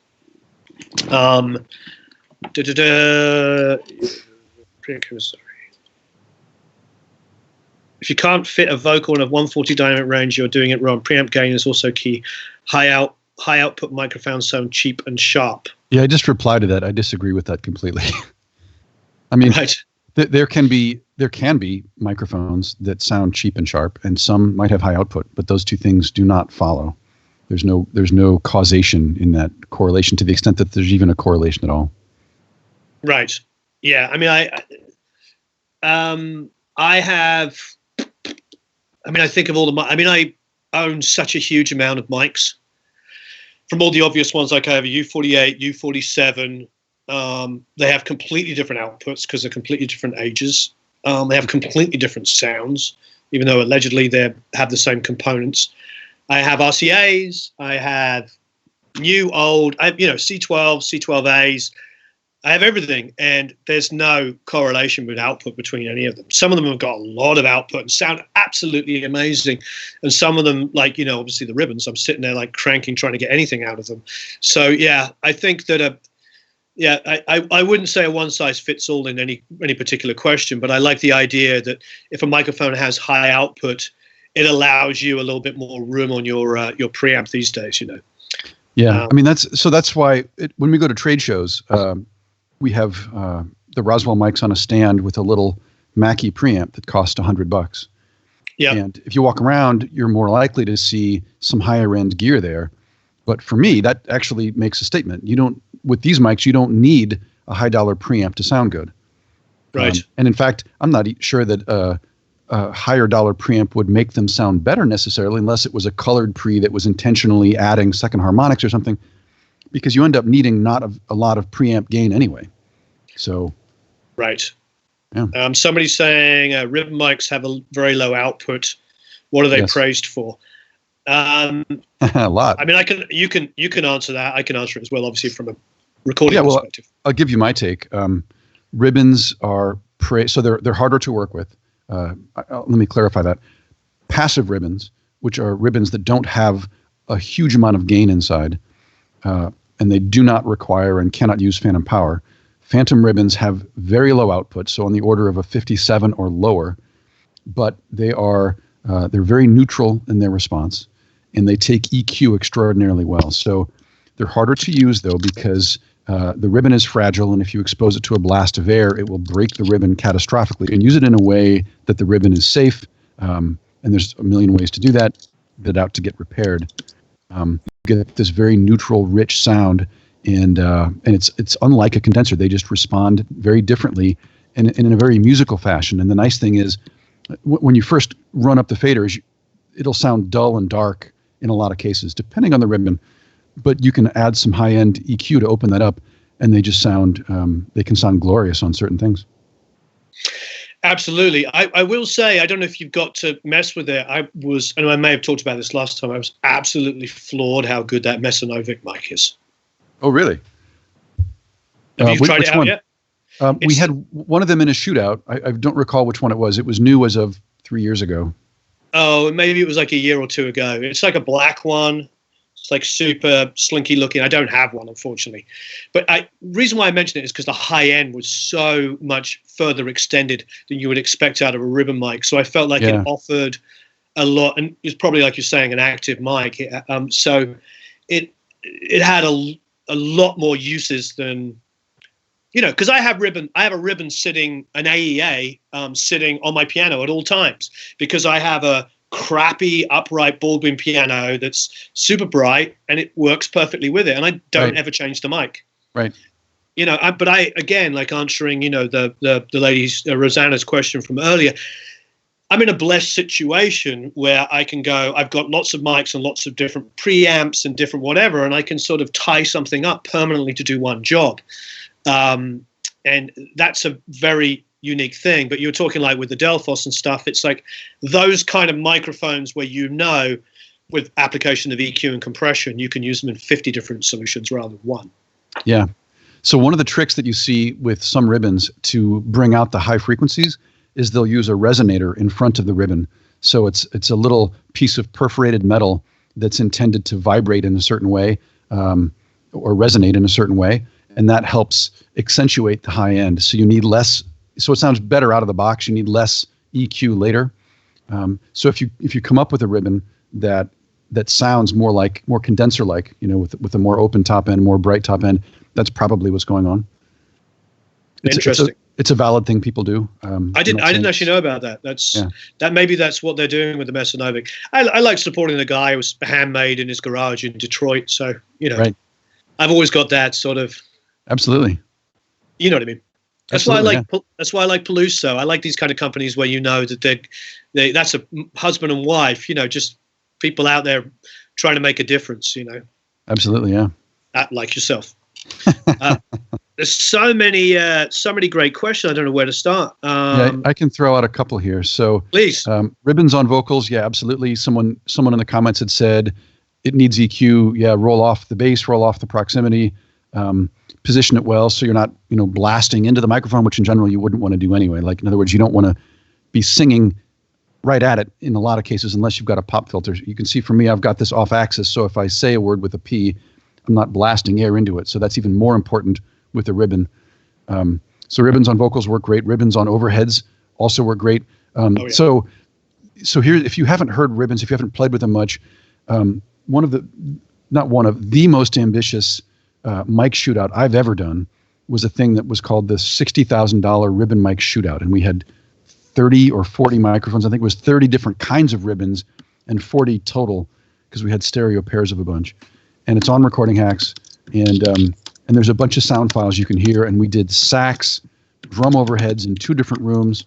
If you can't fit a vocal in a 140 dynamic range, you're doing it wrong. Preamp gain is also key. High output microphones sound cheap and sharp. Yeah, I just replied to that. I disagree with that completely. I mean, right. There can be microphones that sound cheap and sharp, and some might have high output, but those two things do not follow. There's no causation in that correlation, to the extent that there's even a correlation at all. Right. Yeah. I mean, I think of all the. I own such a huge amount of mics. From all the obvious ones, like I have a U48, U47. They have completely different outputs because they're completely different ages. They have completely different sounds, even though allegedly they have the same components. I have RCAs. I have new, old. C12, C12As. I have everything, and there's no correlation with output between any of them. Some of them have got a lot of output and sound absolutely amazing, and some of them, like, obviously the ribbons, I'm sitting there like cranking, trying to get anything out of them. So yeah, I think that I wouldn't say a one size fits all in any particular question, but I like the idea that if a microphone has high output, it allows you a little bit more room on your preamp these days. Yeah, I mean that's why when we go to trade shows. We have the Roswell mics on a stand with a little Mackie preamp that costs $100. Yeah. And if you walk around, you're more likely to see some higher end gear there. But for me, that actually makes a statement. With these mics, you don't need a high dollar preamp to sound good. Right. And in fact, I'm not sure that a higher dollar preamp would make them sound better necessarily, unless it was a colored pre that was intentionally adding second harmonics or something, because you end up needing not a lot of preamp gain anyway. So, right. Yeah. Somebody's saying ribbon mics have a very low output. What are they praised for? A lot. I mean, you can answer that. I can answer it as well, obviously from a recording perspective. I'll give you my take. Ribbons are so they're harder to work with. Let me clarify that. Passive ribbons, which are ribbons that don't have a huge amount of gain inside, and they do not require and cannot use phantom power. Phantom ribbons have very low output, so on the order of a 57 or lower, but they're very neutral in their response, and they take EQ extraordinarily well. So they're harder to use, though, because the ribbon is fragile, and if you expose it to a blast of air, it will break the ribbon catastrophically. And use it in a way that the ribbon is safe, and there's a million ways to do that out to get repaired. You get this very neutral, rich sound, and it's unlike a condenser. They just respond very differently and in a very musical fashion. And the nice thing is, when you first run up the faders, it'll sound dull and dark in a lot of cases, depending on the ribbon. But you can add some high-end EQ to open that up, and they just they can sound glorious on certain things. Absolutely. I will say, I don't know if you've got to mess with it. I may have talked about this last time. I was absolutely floored how good that Mesanovic mic is. Oh, really? Have you tried it out yet? We had one of them in a shootout. I don't recall which one it was. It was new as of 3 years ago. Oh, maybe it was like a year or two ago. It's like a black one. It's like super slinky looking. I don't have one, unfortunately. But reason why I mention it is because the high end was so much further extended than you would expect out of a ribbon mic. So I felt like it offered a lot, and it's probably, like you're saying, an active mic. So it had a lot more uses than, because I have a ribbon sitting, an AEA sitting on my piano at all times, because I have a crappy upright baldwin piano that's super bright and it works perfectly with it, and I don't ever change the mic. Right. But I again, like answering the lady's Rosanna's question from earlier, I'm in a blessed situation where I can go, I've got lots of mics and lots of different preamps and different whatever, and I can sort of tie something up permanently to do one job. And that's a very unique thing. But you were talking like with the Delphos and stuff, it's like those kind of microphones where, with application of EQ and compression, you can use them in 50 different solutions rather than one. Yeah. So one of the tricks that you see with some ribbons to bring out the high frequencies is they'll use a resonator in front of the ribbon. So it's a little piece of perforated metal that's intended to vibrate in a certain way, or resonate in a certain way, and that helps accentuate the high end. So you need less. So it sounds better out of the box. You need less EQ later. So if you come up with a ribbon that sounds more condenser like, with a more open top end, more bright top end, that's probably what's going on. Interesting. It's a valid thing people do. I didn't actually know about that. Maybe that's what they're doing with the Mesanovic. I like supporting the guy who was handmade in his garage in Detroit. So, right. I've always got that sort of. Absolutely. You know what I mean? That's why I like Peluso. I like these kind of companies where that that's a husband and wife, just people out there trying to make a difference, Absolutely, yeah. Like yourself. There's so many great questions. I don't know where to start. I can throw out a couple here. So please. Ribbons on vocals, yeah, absolutely. Someone in the comments had said it needs EQ. Yeah, roll off the bass, roll off the proximity, position it well so you're not blasting into the microphone, which in general you wouldn't want to do anyway. Like, in other words, you don't want to be singing right at it in a lot of cases unless you've got a pop filter. You can see for me, I've got this off axis, so if I say a word with a P, I'm not blasting air into it. So that's even more important with a ribbon. So ribbons on vocals work great. Ribbons on overheads also work great. So here, if you haven't heard ribbons, if you haven't played with them much, one of the most ambitious mic shootout I've ever done was a thing that was called the $60,000 ribbon mic shootout. And we had 30 or 40 microphones. I think it was 30 different kinds of ribbons and 40 total because we had stereo pairs of a bunch. And it's on Recording Hacks. And there's a bunch of sound files you can hear. And we did sax, drum overheads in 2 different rooms.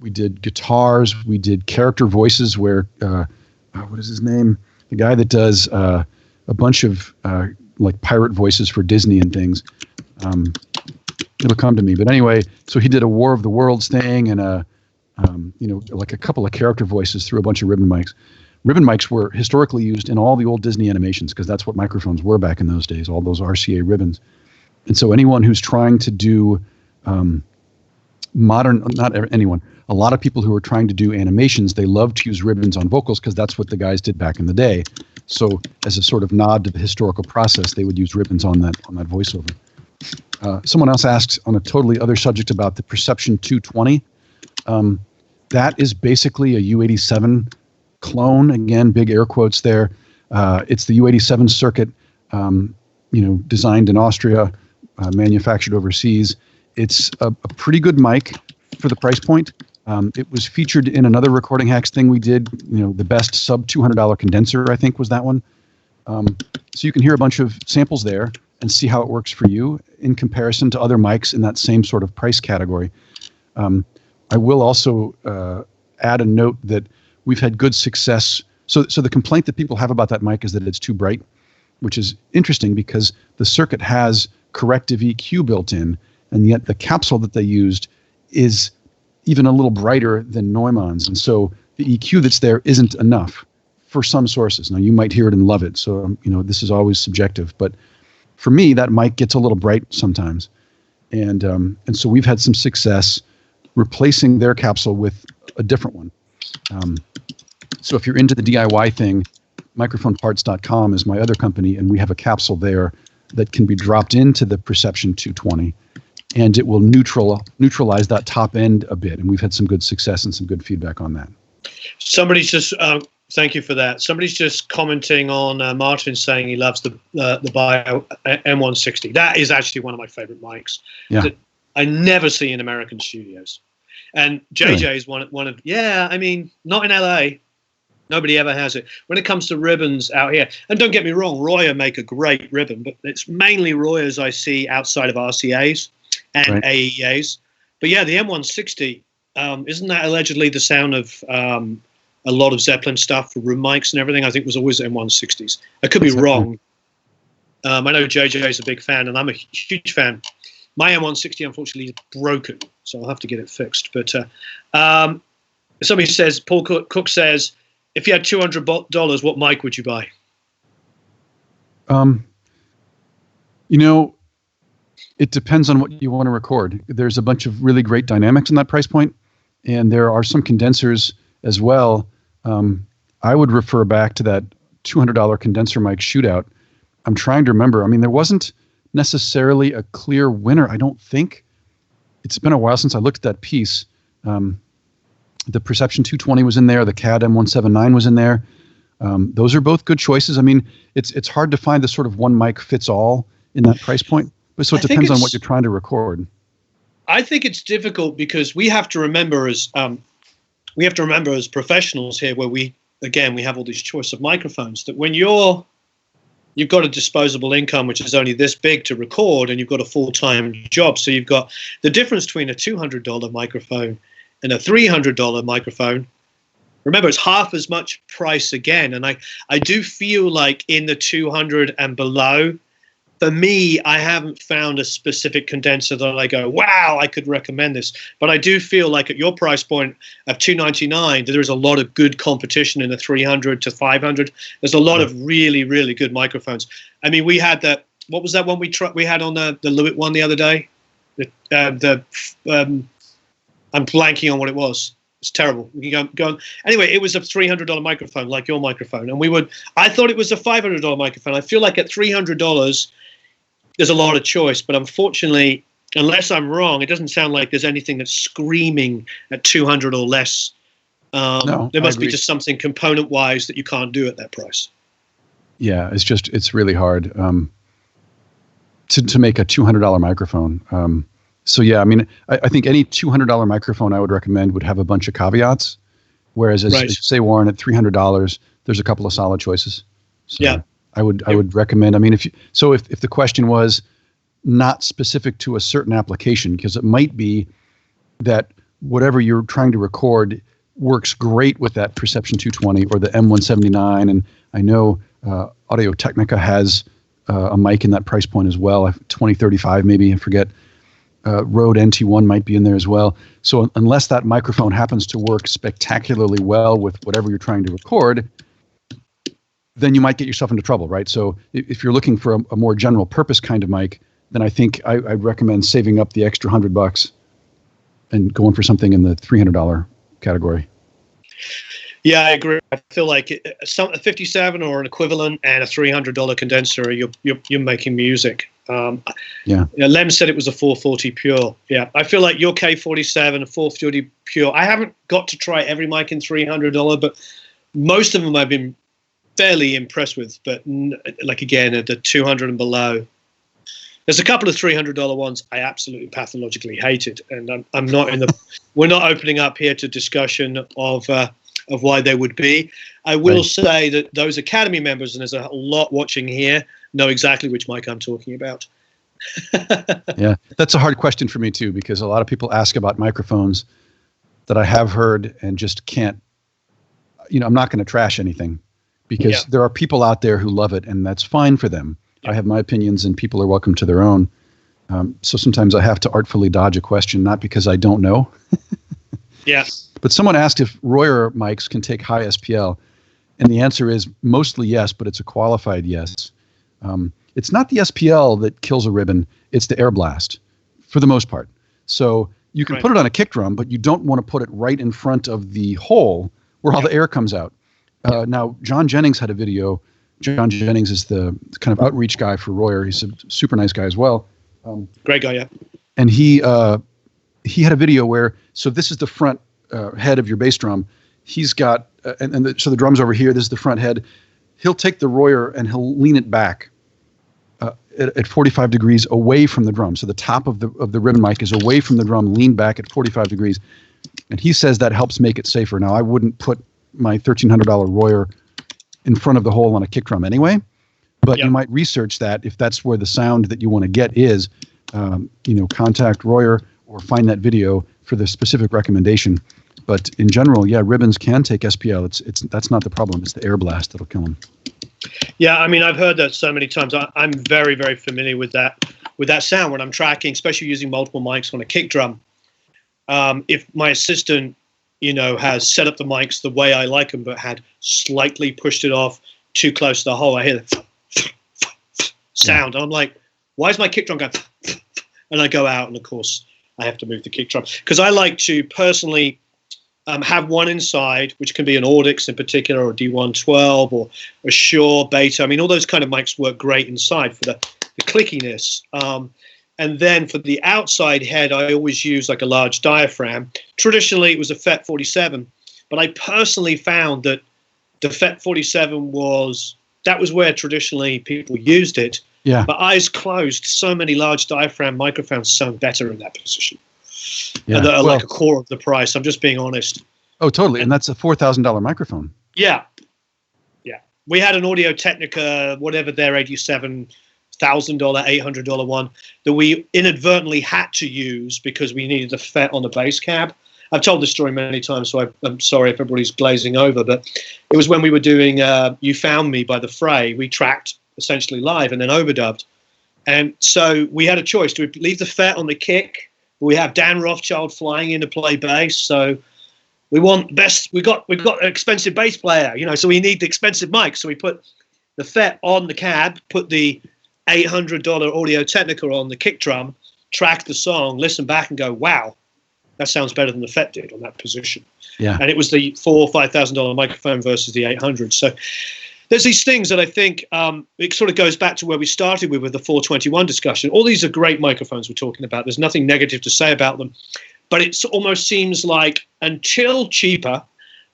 We did guitars. We did character voices where, what is his name? The guy that does a bunch of like pirate voices for Disney and things. It'll come to me. But anyway, so he did a War of the Worlds thing and like a couple of character voices through a bunch of ribbon mics. Ribbon mics were historically used in all the old Disney animations because that's what microphones were back in those days, all those RCA ribbons. And so anyone who's trying to do not anyone, a lot of people who are trying to do animations, they love to use ribbons on vocals because that's what the guys did back in the day. So as a sort of nod to the historical process, they would use ribbons on that voiceover. Someone else asks on a totally other subject about the Perception 220. That is basically a U87 clone. Again, big air quotes there. It's the U87 circuit, designed in Austria, manufactured overseas. It's a pretty good mic for the price point. It was featured in another Recording Hacks thing we did, the best sub $200 condenser, I think was that one. So you can hear a bunch of samples there and see how it works for you in comparison to other mics in that same sort of price category. I will also add a note that we've had good success. So the complaint that people have about that mic is that it's too bright, which is interesting because the circuit has corrective EQ built in, and yet the capsule that they used is even a little brighter than Neumann's. And so the EQ that's there isn't enough for some sources. Now, you might hear it and love it. So, this is always subjective. But for me, that mic gets a little bright sometimes. And so we've had some success replacing their capsule with a different one. So if you're into the DIY thing, microphoneparts.com is my other company, and we have a capsule there that can be dropped into the Perception 220, and it will neutralize that top end a bit. And we've had some good success and some good feedback on that. Somebody's just thank you for that. Somebody's just commenting on Martin saying he loves the Bio M160. That is actually one of my favorite mics that I never see in American studios. And JJ is one of not in LA. Nobody ever has it. When it comes to ribbons out here, and don't get me wrong, Royer make a great ribbon, but it's mainly Royers I see outside of RCAs and AEAs. But yeah, the M160 isn't that allegedly the sound of a lot of Zeppelin stuff for room mics and everything? I think it was always M160s. I could be wrong. I know JJ is a big fan, and I'm a huge fan. My M160, unfortunately, is broken, so I'll have to get it fixed. But somebody says, Paul Cook says, if you had $200, what mic would you buy? It depends on what you want to record. There's a bunch of really great dynamics in that price point, and there are some condensers as well. I would refer back to that $200 condenser mic shootout. I'm trying to remember. I mean, there wasn't necessarily a clear winner, I don't think. It's been a while since I looked at that piece. The Perception 220 was in there. The CAD M179 was in there. Those are both good choices. I mean, it's hard to find the sort of one mic fits all in that price point. But so it depends on what you're trying to record. I think it's difficult because we have to remember as professionals here, where we have all these choice of microphones, that when you've got a disposable income which is only this big to record, and you've got a full-time job, so you've got the difference between a $200 microphone and a $300 microphone. Remember, it's half as much price again, and I do feel like in the 200 and below, for me, I haven't found a specific condenser that I go, wow, I could recommend this. But I do feel like at your price point of $299, there is a lot of good competition in the 300 to 500. There's a lot of really, really good microphones. I mean, we had that. What was that one we had on the Lewitt one the other day? I'm blanking on what it was. It's terrible. We can go on. Anyway, it was a $300 microphone, like your microphone, and I thought it was a $500 microphone. I feel like at $300. There's a lot of choice, but unfortunately, unless I'm wrong, it doesn't sound like there's anything that's screaming at 200 or less. No, there must be just something component-wise that you can't do at that price. Yeah, it's really hard to make a $200 microphone. So yeah, I mean, I think any $200 microphone I would recommend would have a bunch of caveats, whereas as you say, Warren, at $300, there's a couple of solid choices. So yeah. I would recommend. I mean, if the question was not specific to a certain application, because it might be that whatever you're trying to record works great with that Perception 220 or the M179, and I know Audio-Technica has a mic in that price point as well, 2035 maybe, I forget. Rode NT1 might be in there as well. So unless that microphone happens to work spectacularly well with whatever you're trying to record, then you might get yourself into trouble, right? So if you're looking for a more general purpose kind of mic, then I think I'd recommend saving up the extra $100 and going for something in the $300 category. Yeah, I agree. I feel like a 57 or an equivalent and a $300 condenser, you're making music. Lem said it was a 440 pure. Yeah, I feel like your K47, a 440 pure. I haven't got to try every mic in $300, but most of them I've been fairly impressed with, but like again at the 200 and below, there's a couple of $300 ones I absolutely pathologically hated, and I'm not in the. We're not opening up here to discussion of why they would be. I will say that those Academy members, and there's a lot watching here, know exactly which mic I'm talking about. Yeah, that's a hard question for me too, because a lot of people ask about microphones that I have heard and just can't. I'm not going to trash anything. Because there are people out there who love it, and that's fine for them. I have my opinions, and people are welcome to their own. So sometimes I have to artfully dodge a question, not because I don't know. Yeah. But someone asked if Royer mics can take high SPL, and the answer is mostly yes, but it's a qualified yes. It's not the SPL that kills a ribbon; it's the air blast, for the most part. So you can put it on a kick drum, but you don't want to put it right in front of the hole where all the air comes out. Now, John Jennings had a video. John Jennings is the kind of outreach guy for Royer. He's a super nice guy as well. Great guy, yeah. And he had a video where, so this is the front head of your bass drum. He's got, so the drum's over here. This is the front head. He'll take the Royer and he'll lean it back at 45 degrees away from the drum. So the top of the ribbon mic is away from the drum, lean back at 45 degrees. And he says that helps make it safer. Now, I wouldn't put my $1,300 Royer in front of the hole on a kick drum anyway, but you might research that if that's where the sound that you want to get is, contact Royer or find that video for the specific recommendation. But in general, yeah, ribbons can take SPL. That's not the problem. It's the air blast that'll kill them. Yeah, I mean, I've heard that so many times. I'm very, very familiar with that sound when I'm tracking, especially using multiple mics on a kick drum. If my assistant, has set up the mics the way I like them, but had slightly pushed it off too close to the hole, I hear the sound. And I'm like, why is my kick drum going? And I go out, and of course, I have to move the kick drum. Because I like to personally have one inside, which can be an Audix in particular, or D112, or a Shure Beta. I mean, all those kind of mics work great inside for the clickiness. And then for the outside head, I always use like a large diaphragm. Traditionally, it was a FET 47, but I personally found that the FET 47 was where traditionally people used it. Yeah. But eyes closed, so many large diaphragm microphones sound better in that position. Yeah. And they're like a core of the price. I'm just being honest. Oh, totally. And that's a $4,000 microphone. Yeah. Yeah. We had an Audio Technica, whatever their $87,000, $800 one that we inadvertently had to use because we needed the FET on the bass cab. I've told this story many times, so I'm sorry if everybody's glazing over, but it was when we were doing You Found Me by The Fray. We tracked essentially live and then overdubbed. And so we had a choice. Do we leave the FET on the kick? We have Dan Rothschild flying in to play bass, so we want best. We got an expensive bass player, so we need the expensive mic. So we put the FET on the cab, put the $800 Audio Technica on the kick drum, track the song, listen back, and go, wow, that sounds better than the FET did on that position. Yeah. And it was the $4,000 or $5,000 microphone versus the 800. So there's these things that I think it sort of goes back to where we started with the 421 discussion. All these are great microphones we're talking about. There's nothing negative to say about them. But it almost seems like until cheaper,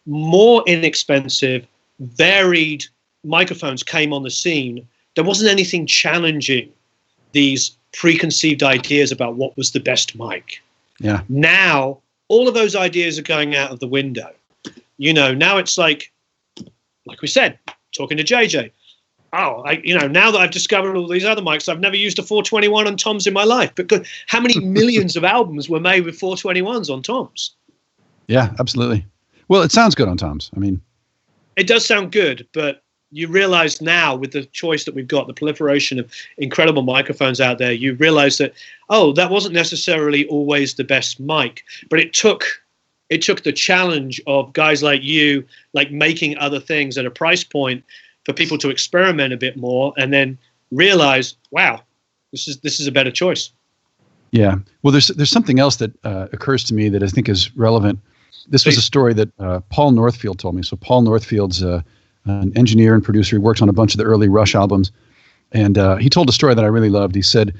more inexpensive, varied microphones came on the scene, there wasn't anything challenging these preconceived ideas about what was the best mic. Yeah. Now, all of those ideas are going out of the window. Now it's like we said, talking to JJ. Oh, now that I've discovered all these other mics, I've never used a 421 on toms in my life. But how many millions of albums were made with 421s on toms? Yeah, absolutely. Well, it sounds good on toms. I mean, it does sound good, but you realize now with the choice that we've got, the proliferation of incredible microphones out there, you realize that, that wasn't necessarily always the best mic, but it took the challenge of guys like you, like making other things at a price point for people to experiment a bit more and then realize, wow, this is a better choice. Yeah. Well, there's something else that occurs to me that I think is relevant. This was a story that Paul Northfield told me. So Paul Northfield's an engineer and producer. He works on a bunch of the early Rush albums. And he told a story that I really loved. He said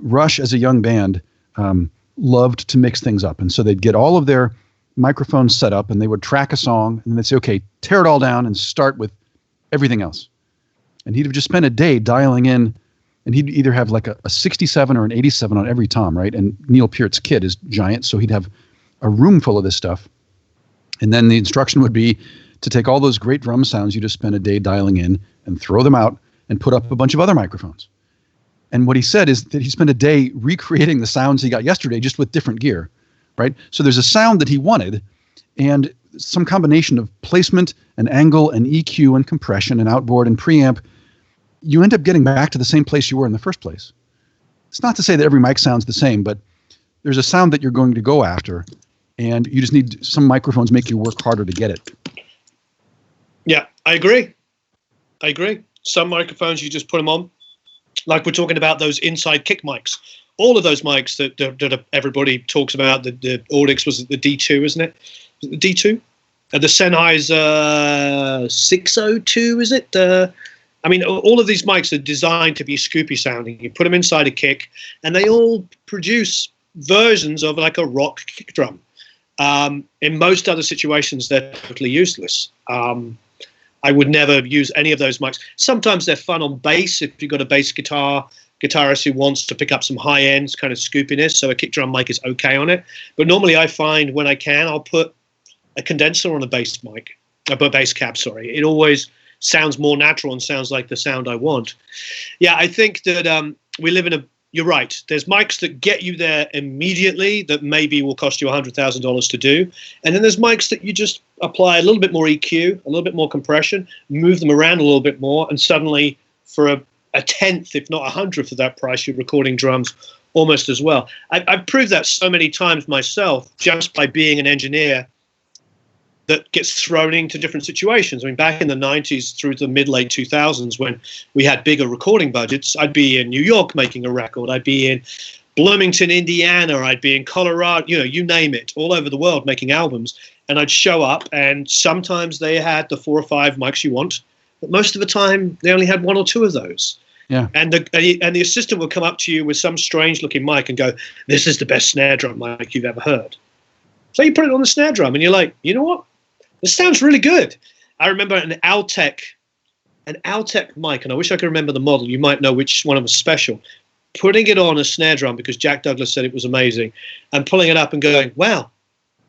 Rush, as a young band, loved to mix things up. And so they'd get all of their microphones set up and they would track a song and they'd say, okay, tear it all down and start with everything else. And he'd have just spent a day dialing in, and he'd either have like a 67 or an 87 on every tom, right? And Neil Peart's kit is giant, so he'd have a room full of this stuff. And then the instruction would be to take all those great drum sounds you just spent a day dialing in and throw them out and put up a bunch of other microphones. And what he said is that he spent a day recreating the sounds he got yesterday just with different gear, right? So there's a sound that he wanted, and some combination of placement and angle and EQ and compression and outboard and preamp, you end up getting back to the same place you were in the first place. It's not to say that every mic sounds the same, but there's a sound that you're going to go after, and you just need some microphones make you work harder to get it. Yeah, I agree. Some microphones, you just put them on. Like we're talking about those inside kick mics. All of those mics that everybody talks about, the Audix was the D2, isn't it? The D2? The Sennheiser 602, is it? I mean, all of these mics are designed to be scoopy sounding. You put them inside a kick, and they all produce versions of like a rock kick drum. In most other situations, they're totally useless. I would never use any of those mics. Sometimes they're fun on bass if you've got a bass guitarist who wants to pick up some high-end kind of scoopiness, so a kick drum mic is okay on it. But normally I find when I can, I'll put a condenser on a bass mic, a bass cab, sorry. It always sounds more natural and sounds like the sound I want. Yeah, I think that we live in you're right. There's mics that get you there immediately that maybe will cost you $100,000 to do. And then there's mics that you just apply a little bit more EQ, a little bit more compression, move them around a little bit more, and suddenly for a tenth, if not a hundredth of that price, you're recording drums almost as well. I've proved that so many times myself just by being an engineer that gets thrown into different situations. I mean, back in the 90s through the mid-late 2000s when we had bigger recording budgets, I'd be in New York making a record. I'd be in Bloomington, Indiana. I'd be in Colorado, you name it, all over the world making albums. And I'd show up, and sometimes they had the 4 or 5 mics you want, but most of the time they only had 1 or 2 of those. Yeah. And the assistant would come up to you with some strange-looking mic and go, "This is the best snare drum mic you've ever heard." So you put it on the snare drum, and you're like, you know what? This sounds really good. I remember an Altec mic, and I wish I could remember the model. You might know which one was special. Putting it on a snare drum because Jack Douglas said it was amazing, and pulling it up and going, "Wow,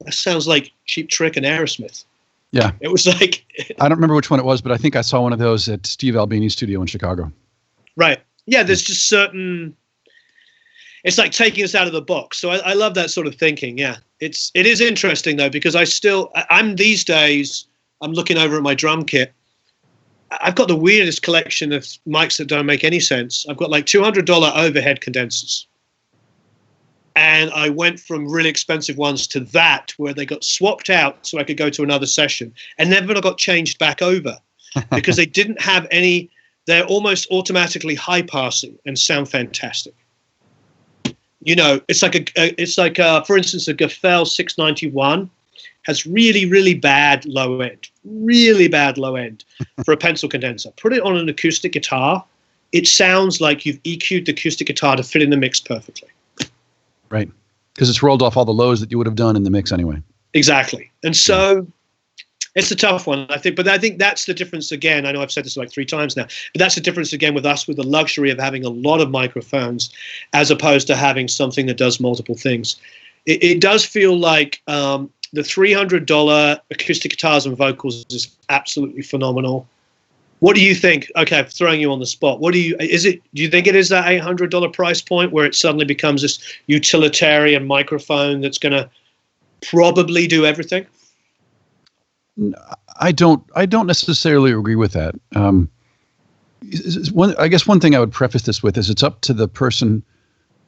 that sounds like Cheap Trick and Aerosmith." Yeah. It was like... I don't remember which one it was, but I think I saw one of those at Steve Albini's studio in Chicago. Right. Yeah, there's just certain... It's like taking us out of the box. So I love that sort of thinking. Yeah, it is interesting though, because I'm these days, I'm looking over at my drum kit. I've got the weirdest collection of mics that don't make any sense. I've got like $200 overhead condensers. And I went from really expensive ones to that where they got swapped out so I could go to another session and never got changed back over because they didn't have any, they're almost automatically high passing and sound fantastic. It's like for instance, a Gefell 691 has really bad low end for a pencil condenser. Put it on an acoustic guitar, it sounds like you've EQ'd the acoustic guitar to fit in the mix perfectly. Right, because it's rolled off all the lows that you would have done in the mix anyway. Exactly, and so it's a tough one, I think. But I think that's the difference again. I know I've said this like 3 times now, but that's the difference again with us, with the luxury of having a lot of microphones as opposed to having something that does multiple things. It does feel like the $300 acoustic guitars and vocals is absolutely phenomenal. What do you think? Okay, I'm throwing you on the spot. Do you think it is that $800 price point where it suddenly becomes this utilitarian microphone that's going to probably do everything? I don't necessarily agree with that. I guess one thing I would preface this with is it's up to the person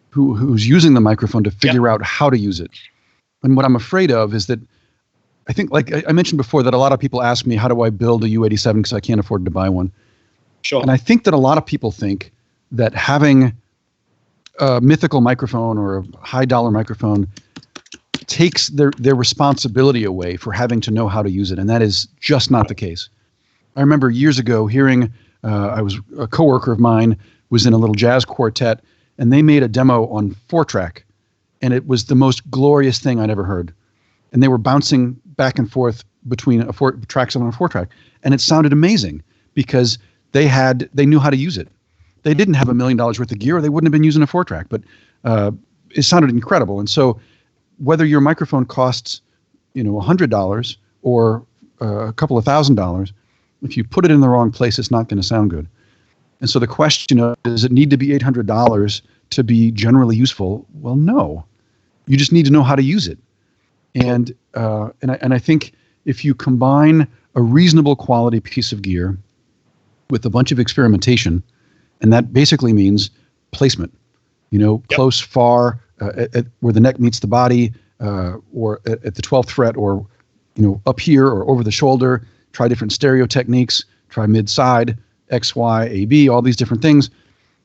who's using the microphone to figure out how to use it. And what I'm afraid of is that I think, like I mentioned before, that a lot of people ask me, how do I build a U87 because I can't afford to buy one? Sure. And I think that a lot of people think that having a mythical microphone or a high dollar microphone takes their responsibility away for having to know how to use it. And that is just not the case. I remember years ago hearing, a coworker of mine was in a little jazz quartet, and they made a demo on 4-track, and it was the most glorious thing I'd ever heard. And they were bouncing back and forth between tracks on a 4-track, and it sounded amazing because they knew how to use it. They didn't have $1 million worth of gear, or they wouldn't have been using a 4-track, but it sounded incredible. And so whether your microphone costs, $100 or a couple of $1,000s, if you put it in the wrong place, it's not going to sound good. And so the question of, does it need to be $800 to be generally useful? Well, no. You just need to know how to use it. And I think if you combine a reasonable quality piece of gear with a bunch of experimentation, and that basically means placement, close, far, where the neck meets the body, or at the 12th fret, or up here or over the shoulder. Try different stereo techniques. Try mid-side, X, Y, A, B, all these different things.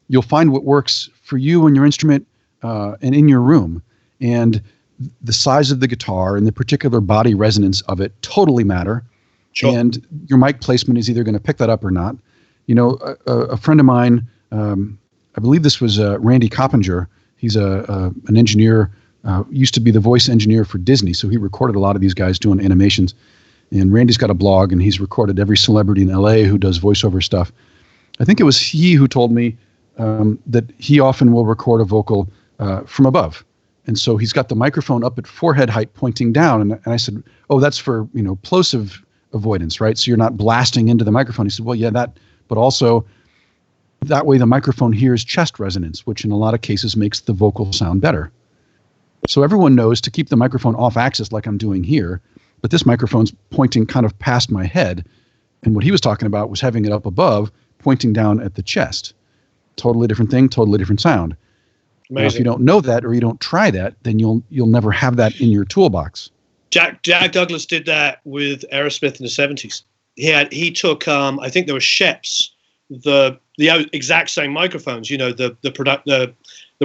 You'll find what works for you and your instrument and in your room. And the size of the guitar and the particular body resonance of it totally matter. Sure. And your mic placement is either going to pick that up or not. A friend of mine, I believe this was Randy Coppinger. He's an engineer, used to be the voice engineer for Disney. So he recorded a lot of these guys doing animations. And Randy's got a blog, and he's recorded every celebrity in LA who does voiceover stuff. I think it was he who told me that he often will record a vocal from above. And so he's got the microphone up at forehead height pointing down. And I said, oh, that's for, plosive avoidance, right? So you're not blasting into the microphone. He said, well, yeah, that, but also that way the microphone hears chest resonance, which in a lot of cases makes the vocal sound better. So everyone knows to keep the microphone off axis like I'm doing here, but this microphone's pointing kind of past my head. And what he was talking about was having it up above, pointing down at the chest. Totally different thing, totally different sound. Now, if you don't know that or you don't try that, then you'll never have that in your toolbox. Jack Douglas did that with Aerosmith in the 70s. He took I think there were Sheps, the exact same microphones, you know, the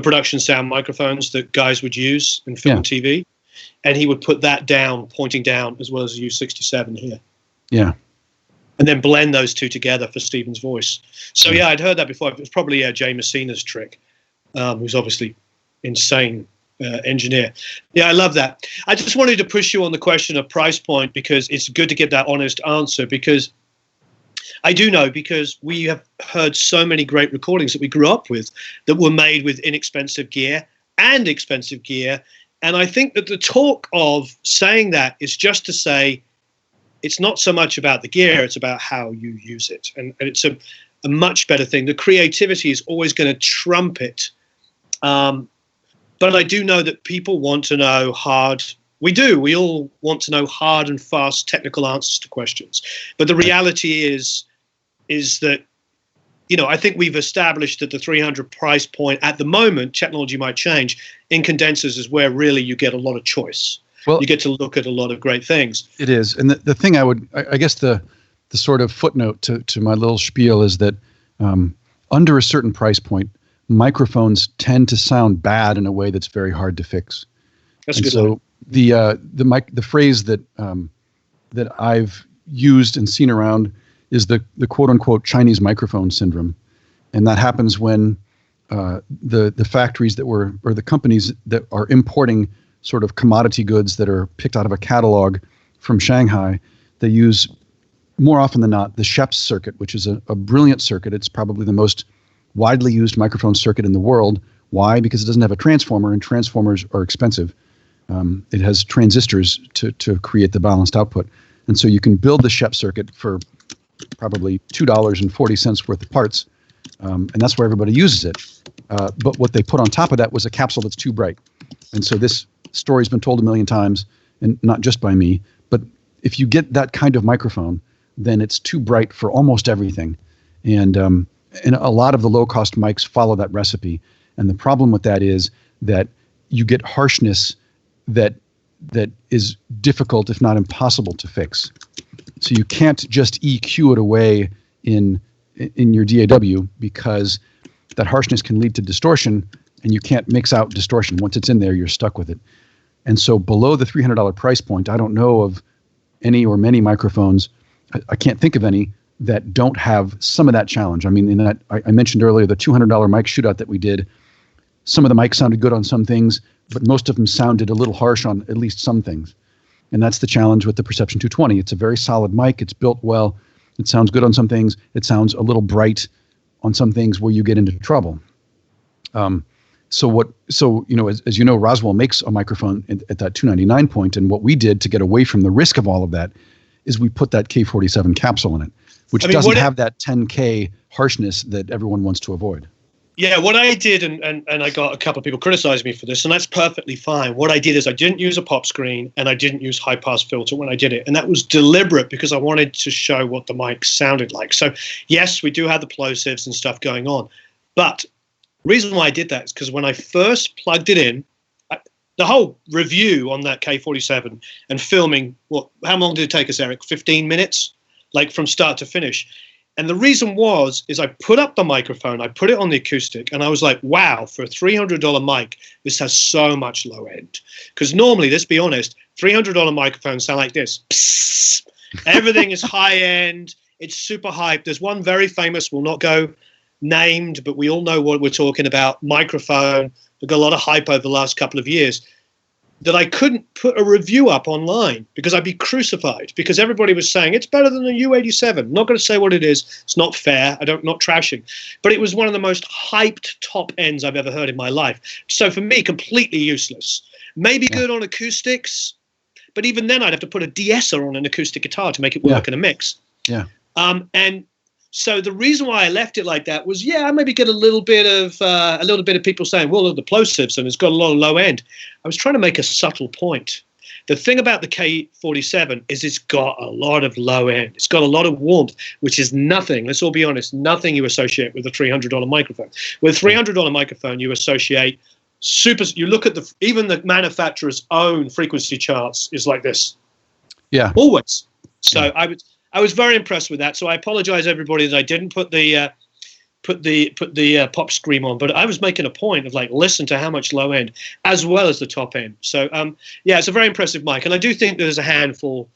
production sound microphones that guys would use in film and TV, and he would put that down, pointing down, as well as a U67 here. Yeah. And then blend those two together for Stephen's voice. So yeah, I'd heard that before. It was probably Jay Messina's trick, who's obviously insane engineer. Yeah, I love that. I just wanted to push you on the question of price point, because it's good to get that honest answer, because I do know, because we have heard so many great recordings that we grew up with that were made with inexpensive gear and expensive gear. And I think that the talk of saying that is just to say, it's not so much about the gear, it's about how you use it. And it's a much better thing. The creativity is always going to trump it. But I do know that people want to know we all want to know hard and fast technical answers to questions. But the reality is that, you know, I think we've established that the 300 price point at the moment, technology might change, in condensers is where really you get a lot of choice. Well, you get to look at a lot of great things. It is. And the thing I guess the sort of footnote to my little spiel is that under a certain price point, microphones tend to sound bad in a way that's very hard to fix. That's good. So the phrase that I've used and seen around is the quote unquote Chinese microphone syndrome. And that happens when the factories or the companies that are importing sort of commodity goods that are picked out of a catalog from Shanghai, they use more often than not the Sheps circuit, which is a brilliant circuit. It's probably the most widely used microphone circuit in the world. Why? Because it doesn't have a transformer, and transformers are expensive. It has transistors to create the balanced output. And so you can build the Sheps circuit for probably $2.40 worth of parts, and that's where everybody uses it. But what they put on top of that was a capsule that's too bright. And so this story's been told a million times, and not just by me, but if you get that kind of microphone, then it's too bright for almost everything. And a lot of the low-cost mics follow that recipe. And the problem with that is that you get harshness that is difficult, if not impossible, to fix. So you can't just EQ it away in your DAW, because that harshness can lead to distortion, and you can't mix out distortion. Once it's in there, you're stuck with it. And so below the $300 price point, I don't know of any or many microphones, I can't think of any, that don't have some of that challenge. I mean, in that I mentioned earlier the $200 mic shootout that we did. Some of the mics sounded good on some things, but most of them sounded a little harsh on at least some things. And that's the challenge with the Perception 220. It's a very solid mic. It's built well. It sounds good on some things. It sounds a little bright on some things where you get into trouble. So you know, as you know, Roswell makes a microphone at that $299 point, and what we did to get away from the risk of all of that is we put that K47 capsule in it, which doesn't have that 10K harshness that everyone wants to avoid. Yeah, what I did, and I got a couple of people criticize me for this, and that's perfectly fine. What I did is I didn't use a pop screen, and I didn't use high-pass filter when I did it. And that was deliberate because I wanted to show what the mic sounded like. So, yes, we do have the plosives and stuff going on. But the reason why I did that is because when I first plugged it in, the whole review on that K47 and filming, how long did it take us, Eric? 15 minutes? Like from start to finish. And the reason is I put up the microphone, I put it on the acoustic, and I was like, wow, for a $300 mic, this has so much low end. Because normally, let's be honest, $300 microphones sound like this. Psst. Everything is high end. It's super hype. There's one very famous, will not go named, but we all know what we're talking about, microphone. They've got a lot of hype over the last couple of years, that I couldn't put a review up online because I'd be crucified, because everybody was saying it's better than a U87. I'm not going to say what it is. It's not fair. Not trashing. But it was one of the most hyped top ends I've ever heard in my life. So for me, completely useless. Maybe good on acoustics, but even then I'd have to put a de-esser on an acoustic guitar to make it work in a mix. Yeah. And So the reason why I left it like that was, I maybe get a little bit of people saying, well, the plosives and it's got a lot of low end. I was trying to make a subtle point. The thing about the K47 is it's got a lot of low end. It's got a lot of warmth, which is nothing. Let's all be honest, nothing you associate with a $300 microphone. With a $300 microphone, you associate you look at even the manufacturer's own frequency charts is like this. Yeah. Always. So I was very impressed with that. So I apologize, everybody, that I didn't put the pop scream on, but I was making a point of listen to how much low end as well as the top end. So it's a very impressive mic, and I do think there's a handful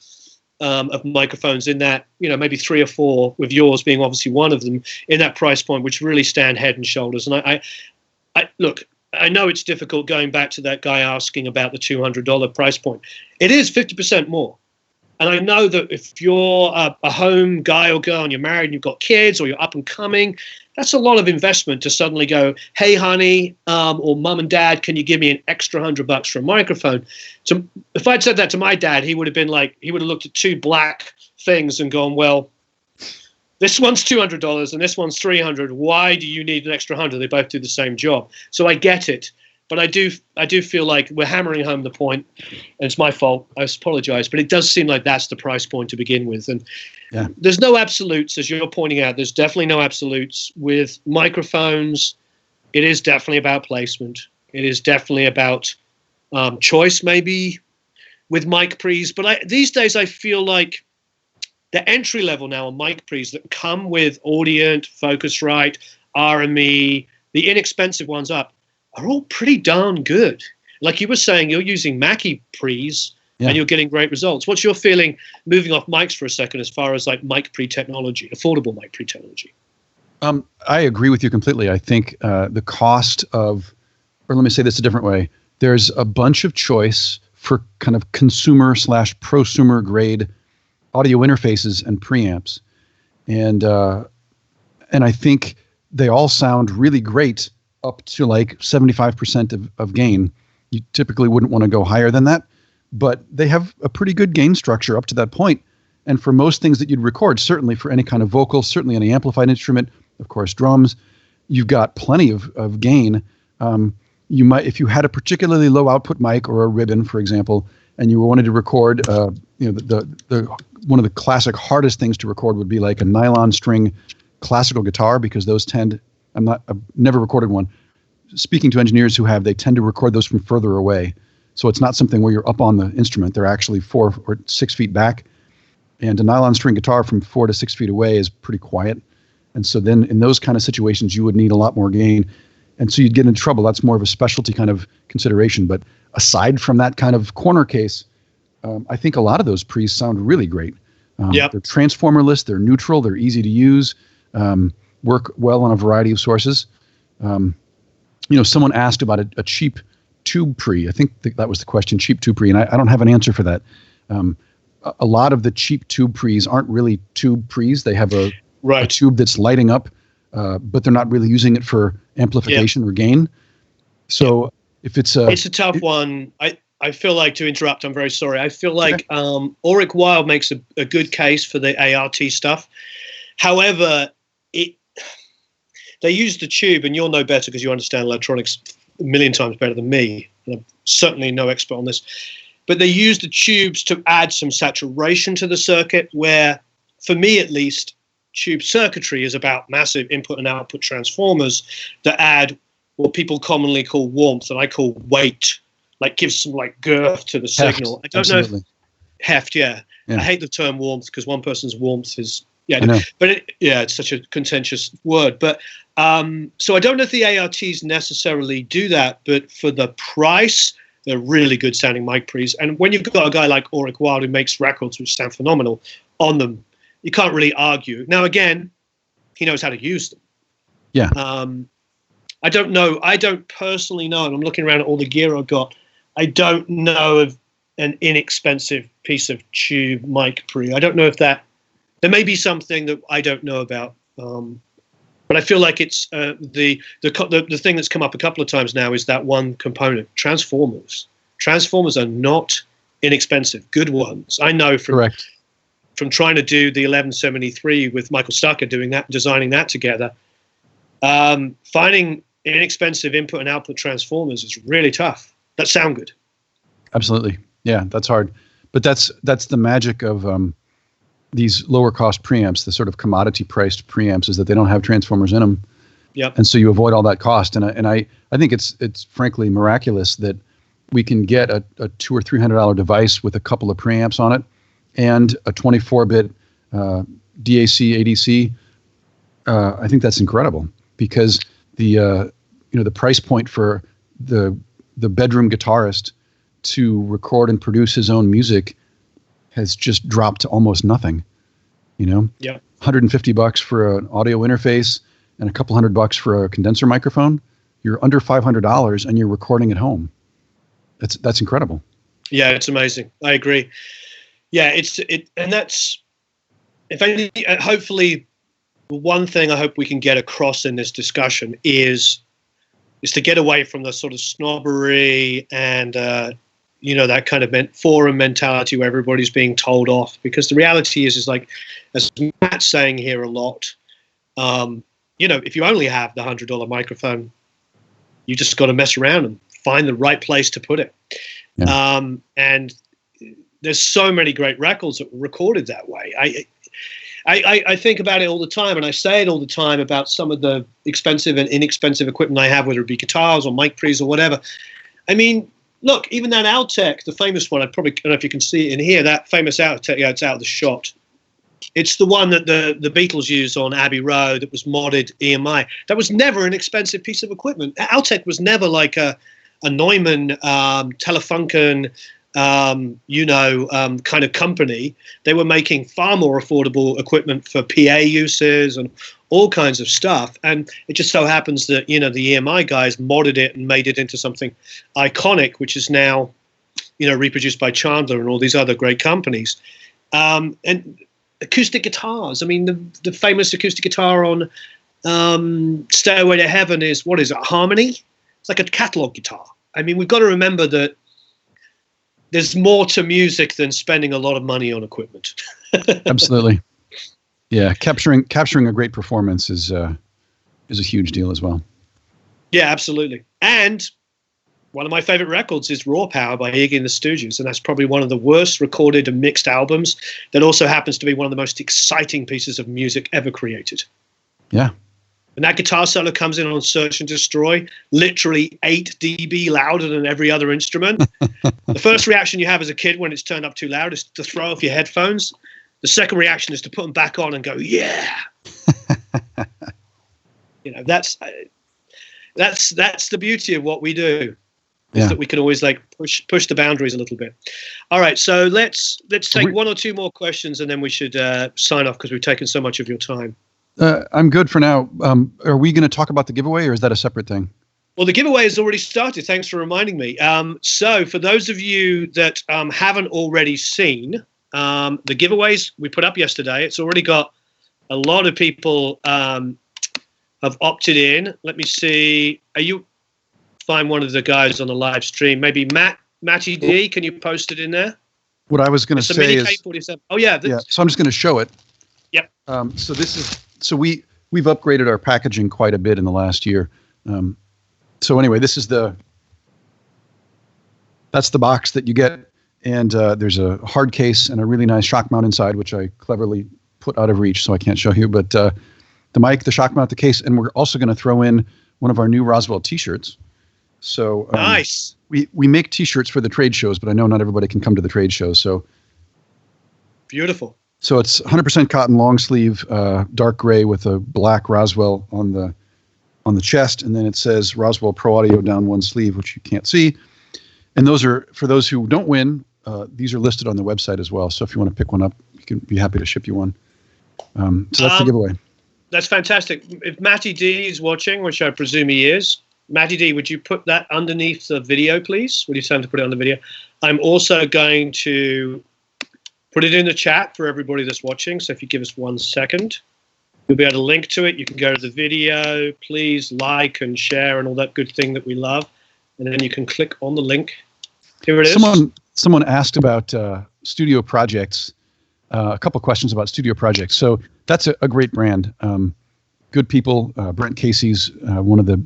of microphones in that, maybe 3 or 4, with yours being obviously one of them, in that price point, which really stand head and shoulders. And I look, I know it's difficult going back to that guy asking about the $200 price point. It is 50% more. And I know that if you're a home guy or girl and you're married and you've got kids or you're up and coming, that's a lot of investment to suddenly go, hey, honey, or mum and dad, can you give me an extra $100 for a microphone? So if I'd said that to my dad, he would have looked at 2 black things and gone, well, this one's $200 and this one's $300. Why do you need an extra $100? They both do the same job. So I get it. But I do feel like we're hammering home the point, and it's my fault. I apologize, but it does seem like that's the price point to begin with. And there's no absolutes, as you're pointing out. There's definitely no absolutes with microphones. It is definitely about placement. It is definitely about choice, maybe, with mic pre's. But these days, I feel like the entry level now on mic pre's that come with Audient, Focusrite, RME, the inexpensive ones up, are all pretty darn good. Like you were saying, you're using Mackie pre's and you're getting great results. What's your feeling, moving off mics for a second, as far as mic pre technology, affordable mic pre technology? I agree with you completely. I think the cost of, or let me say this a different way, there's a bunch of choice for kind of consumer / prosumer grade audio interfaces and preamps. And I think they all sound really great up to 75% of gain. You typically wouldn't want to go higher than that, but they have a pretty good gain structure up to that point. And for most things that you'd record, certainly for any kind of vocal, certainly any amplified instrument, of course, drums, you've got plenty of gain. You might, if you had a particularly low output mic or a ribbon, for example, and you wanted to record, the one of the classic hardest things to record would be like a nylon string classical guitar, because those I've never recorded one. Speaking to engineers who have, they tend to record those from further away. So it's not something where you're up on the instrument. They're actually 4 or 6 feet back. And a nylon string guitar from 4 to 6 feet away is pretty quiet. And so then in those kind of situations, you would need a lot more gain. And so you'd get into trouble. That's more of a specialty kind of consideration. But aside from that kind of corner case, I think a lot of those pre's sound really great. They're transformerless, they're neutral, they're easy to use. Work well on a variety of sources. Someone asked about a cheap tube pre. I think that was the question, cheap tube pre, and I don't have an answer for that. A lot of the cheap tube pre's aren't really tube pre's. They have a tube that's lighting up, but they're not really using it for amplification or gain. So if it's a tough one. I feel like, to interrupt, I'm very sorry. I feel like Auric Wild makes a good case for the ART stuff. However, they use the tube, and you'll know better because you understand electronics a million times better than me. And I'm certainly no expert on this. But they use the tubes to add some saturation to the circuit, where, for me at least, tube circuitry is about massive input and output transformers that add what people commonly call warmth, and I call weight, gives some girth to the signal. I don't know if heft, I hate the term warmth because one person's warmth is but it's such a contentious word. But so I don't know if the ARTs necessarily do that, but for the price, they're really good sounding mic pre's. And when you've got a guy like Auric Wild who makes records which sound phenomenal on them, you can't really argue. Now, again, he knows how to use them. Yeah. I don't know. I don't personally know, and I'm looking around at all the gear I've got. I don't know of an inexpensive piece of tube mic pre. I don't know if there may be something that I don't know about. But I feel like it's the thing that's come up a couple of times now is that one component, transformers. Transformers are not inexpensive, good ones. I know from from trying to do the 1173 with Michael Stucker doing that, designing that together. Finding inexpensive input and output transformers is really tough that sound good. Absolutely. Yeah, that's hard. But that's the magic of these lower cost preamps, the sort of commodity priced preamps, is that they don't have transformers in them. Yep. And so you avoid all that cost. And I think it's frankly miraculous that we can get a $200 or $300 device with a couple of preamps on it and a 24-bit DAC ADC. I think that's incredible because the price point for the bedroom guitarist to record and produce his own music has just dropped to almost nothing. Yeah. $150 for an audio interface and a couple $100 for a condenser microphone. You're under $500 and you're recording at home. That's incredible. Yeah, it's amazing. I agree. Yeah, and that's, if anything, hopefully one thing I hope we can get across in this discussion is to get away from the sort of snobbery and that kind of forum mentality where everybody's being told off, because the reality is like, as Matt's saying here a lot, if you only have the $100 microphone, you just got to mess around and find the right place to put it. Yeah. And there's so many great records that were recorded that way. I think about it all the time, and I say it all the time about some of the expensive and inexpensive equipment I have, whether it be guitars or mic pre's or whatever. I mean, look, even that Outtech, the famous one, I don't know if you can see it in here, that famous Outtech, yeah, it's out of the shot. It's the one that the Beatles used on Abbey Road that was modded EMI. That was never an expensive piece of equipment. Outtech was never like a Neumann, Telefunken, kind of company. They were making far more affordable equipment for PA uses and all kinds of stuff. And it just so happens that, the EMI guys modded it and made it into something iconic, which is now, reproduced by Chandler and all these other great companies. And acoustic guitars. I mean, the famous acoustic guitar on Stairway to Heaven is, what is it, Harmony? It's like a catalog guitar. I mean, we've got to remember that there's more to music than spending a lot of money on equipment. Absolutely. Yeah, capturing a great performance is a huge deal as well. Yeah, absolutely. And one of my favorite records is Raw Power by Iggy and the Stooges, and that's probably one of the worst recorded and mixed albums that also happens to be one of the most exciting pieces of music ever created. Yeah. And that guitar solo comes in on Search and Destroy, literally 8 dB louder than every other instrument. The first reaction you have as a kid when it's turned up too loud is to throw off your headphones. The second reaction is to put them back on and go, yeah. That's the beauty of what we do. Is that we can always push the boundaries a little bit. All right, so let's take one or two more questions and then we should sign off because we've taken so much of your time. I'm good for now. Are we going to talk about the giveaway or is that a separate thing? Well, the giveaway has already started. Thanks for reminding me. So for those of you that haven't already seen the giveaways we put up yesterday, it's already got a lot of people have opted in. Let me see. Find one of the guys on the live stream. Maybe Matty D. Can you post it in there? What I was going to say Mini K47. Oh yeah. So I'm just going to show it. Yep. So we've upgraded our packaging quite a bit in the last year. So anyway, that's the box that you get, and there's a hard case and a really nice shock mount inside, which I cleverly put out of reach, so I can't show you. But the mic, the shock mount, the case, and we're also going to throw in one of our new Roswell T-shirts. So nice. We make T-shirts for the trade shows, but I know not everybody can come to the trade shows. So beautiful. So it's 100% cotton long sleeve, dark gray with a black Roswell on the chest, and then it says Roswell Pro Audio down one sleeve, which you can't see. And those are, for those who don't win, these are listed on the website as well. So if you want to pick one up, you can be happy to ship you one. So that's the giveaway. That's fantastic. If Matty D is watching, which I presume he is, Matty D, would you put that underneath the video, please? Would you tell him to put it on the video? I'm also going to put it in the chat for everybody that's watching. So if you give us 1 second, you'll be able to link to it. You can go to the video. Please like and share and all that good thing that we love. And then you can click on the link. Here it is. Someone asked about studio projects. a couple questions about studio projects. So that's a great brand. Good people. Brent Casey's one of the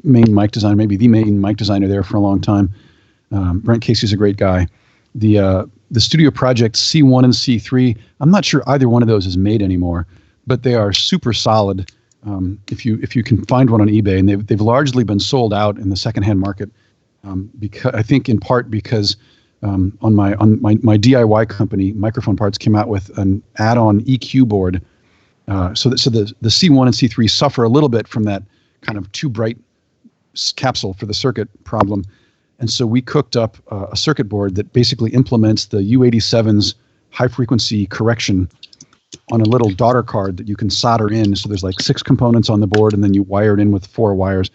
main mic designer, maybe the main mic designer there for a long time. Brent Casey's a great guy. The studio project C1 and C3, I'm not sure either one of those is made anymore, but they are super solid. If you can find one on eBay, and they've largely been sold out in the secondhand market, because I think in part because on my DIY company, Microphone Parts came out with an add-on EQ board. So the C1 and C3 suffer a little bit from that kind of too bright capsule for the circuit problem. And so we cooked up a circuit board that basically implements the U87's high frequency correction on a little daughter card that you can solder in. So there's like 6 components on the board, and then you wire it in with 4 wires.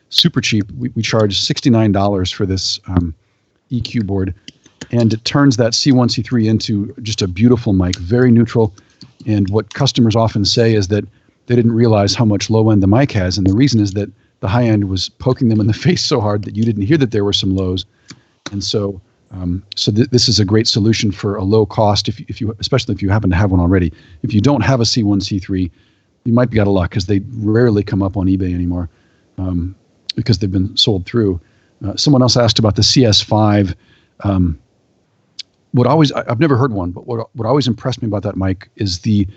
Super cheap. We charge $69 for this EQ board, and it turns that C1, C3 into just a beautiful mic, very neutral. And what customers often say is that they didn't realize how much low end the mic has, and the reason is that the high end was poking them in the face so hard that you didn't hear that there were some lows. And so this is a great solution for a low cost, especially if you happen to have one already. If you don't have a C1, C3, you might be out of luck, because they rarely come up on eBay anymore, because they've been sold through. Someone else asked about the CS5. I've never heard one, but what always impressed me about that mic is the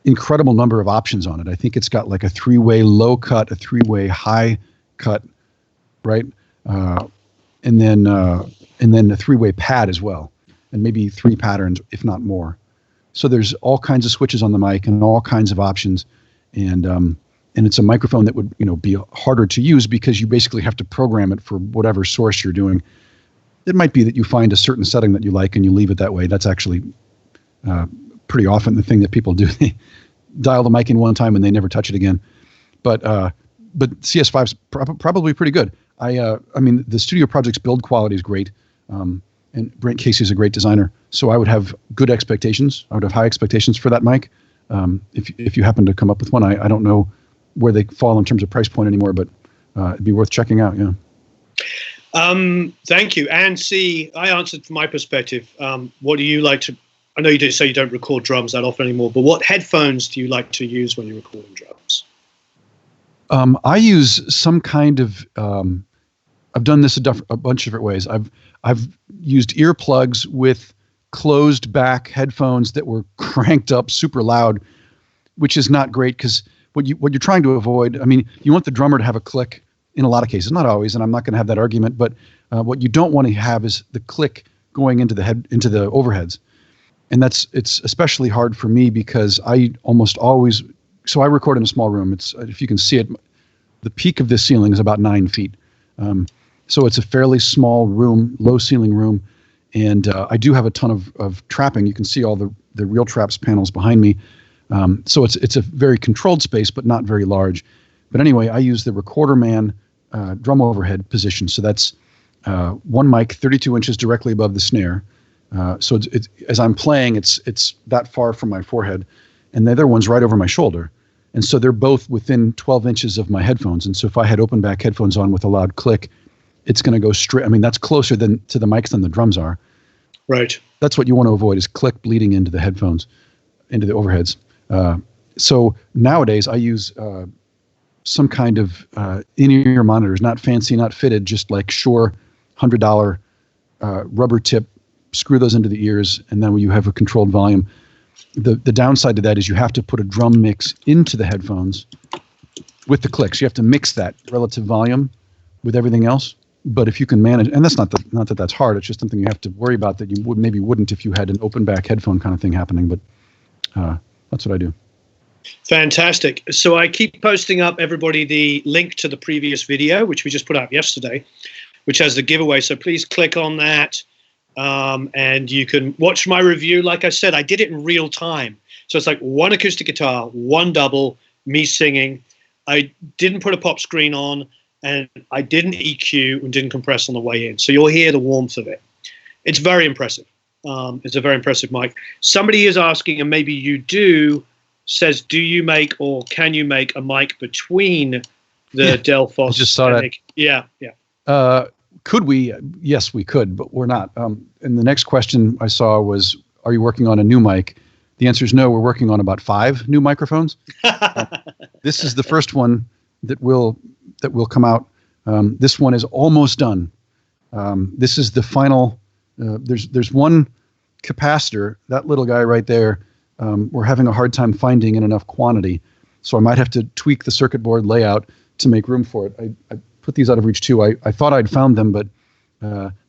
incredible number of options on it. I think it's got like a 3-way low cut, a 3-way high cut, right? And then a 3-way pad as well, and maybe 3 patterns, if not more. So there's all kinds of switches on the mic and all kinds of options, and it's a microphone that would be harder to use because you basically have to program it for whatever source you're doing. It might be that you find a certain setting that you like and you leave it that way. That's actually pretty often the thing that people do. They dial the mic in one time and they never touch it again. But CS5's probably pretty good. I mean, the studio project's build quality is great, and Brent Casey is a great designer. So I would have good expectations. I would have high expectations for that mic. If you happen to come up with one, I don't know where they fall in terms of price point anymore, but it'd be worth checking out. Yeah. Thank you. And C, I answered from my perspective. What do you like to, I know you did say you don't record drums that often anymore, but what headphones do you like to use when you're recording drums? I use some kind of, I've done this a bunch of different ways. I've used earplugs with closed back headphones that were cranked up super loud, which is not great, because what you're trying to avoid, I mean, you want the drummer to have a click in a lot of cases, not always, and I'm not going to have that argument, but what you don't want to have is the click going into the overheads. And it's especially hard for me because I almost always, so I record in a small room. It's, if you can see it, the peak of this ceiling is about 9 feet. So it's a fairly small room, low ceiling room. And I do have a ton of trapping. You can see all the Real Traps panels behind me. So it's a very controlled space, but not very large. But anyway, I use the Recorder Man drum overhead position. So that's one mic 32 inches directly above the snare. So it's as I'm playing, it's that far from my forehead, and the other one's right over my shoulder. And so they're both within 12 inches of my headphones. And so if I had open back headphones on with a loud click, it's going to go straight. I mean, that's closer to the mics than the drums are. Right. That's what you want to avoid, is click bleeding into the headphones, into the overheads. So nowadays I use some kind of in-ear monitors, not fancy, not fitted, just like Shure $100 rubber tip. Screw those into the ears, and then you have a controlled volume. The downside to that is you have to put a drum mix into the headphones with the clicks. You have to mix that relative volume with everything else. But if you can manage, and that's not that that's hard, it's just something you have to worry about that you maybe wouldn't if you had an open back headphone kind of thing happening. But that's what I do. Fantastic. So I keep posting up, everybody, the link to the previous video, which we just put out yesterday, which has the giveaway. So please click on that. And you can watch my review. Like I said, I did it in real time. So it's like one acoustic guitar, one double, me singing. I didn't put a pop screen on, and I didn't EQ and didn't compress on the way in. So you'll hear the warmth of it. It's very impressive. It's a very impressive mic. Somebody is asking, and maybe you do, says, do you make or can you make a mic between the Delphos? I just saw that. Yeah, yeah. Could we? Yes, we could, but we're not. And the next question I saw was, are you working on a new mic? The answer is no. We're working on about 5 new microphones. This is the first one that will come out. This one is almost done. This is the final. There's one capacitor, that little guy right there. We're having a hard time finding in enough quantity, so I might have to tweak the circuit board layout to make room for it. I put these out of reach too. I thought I'd found them, but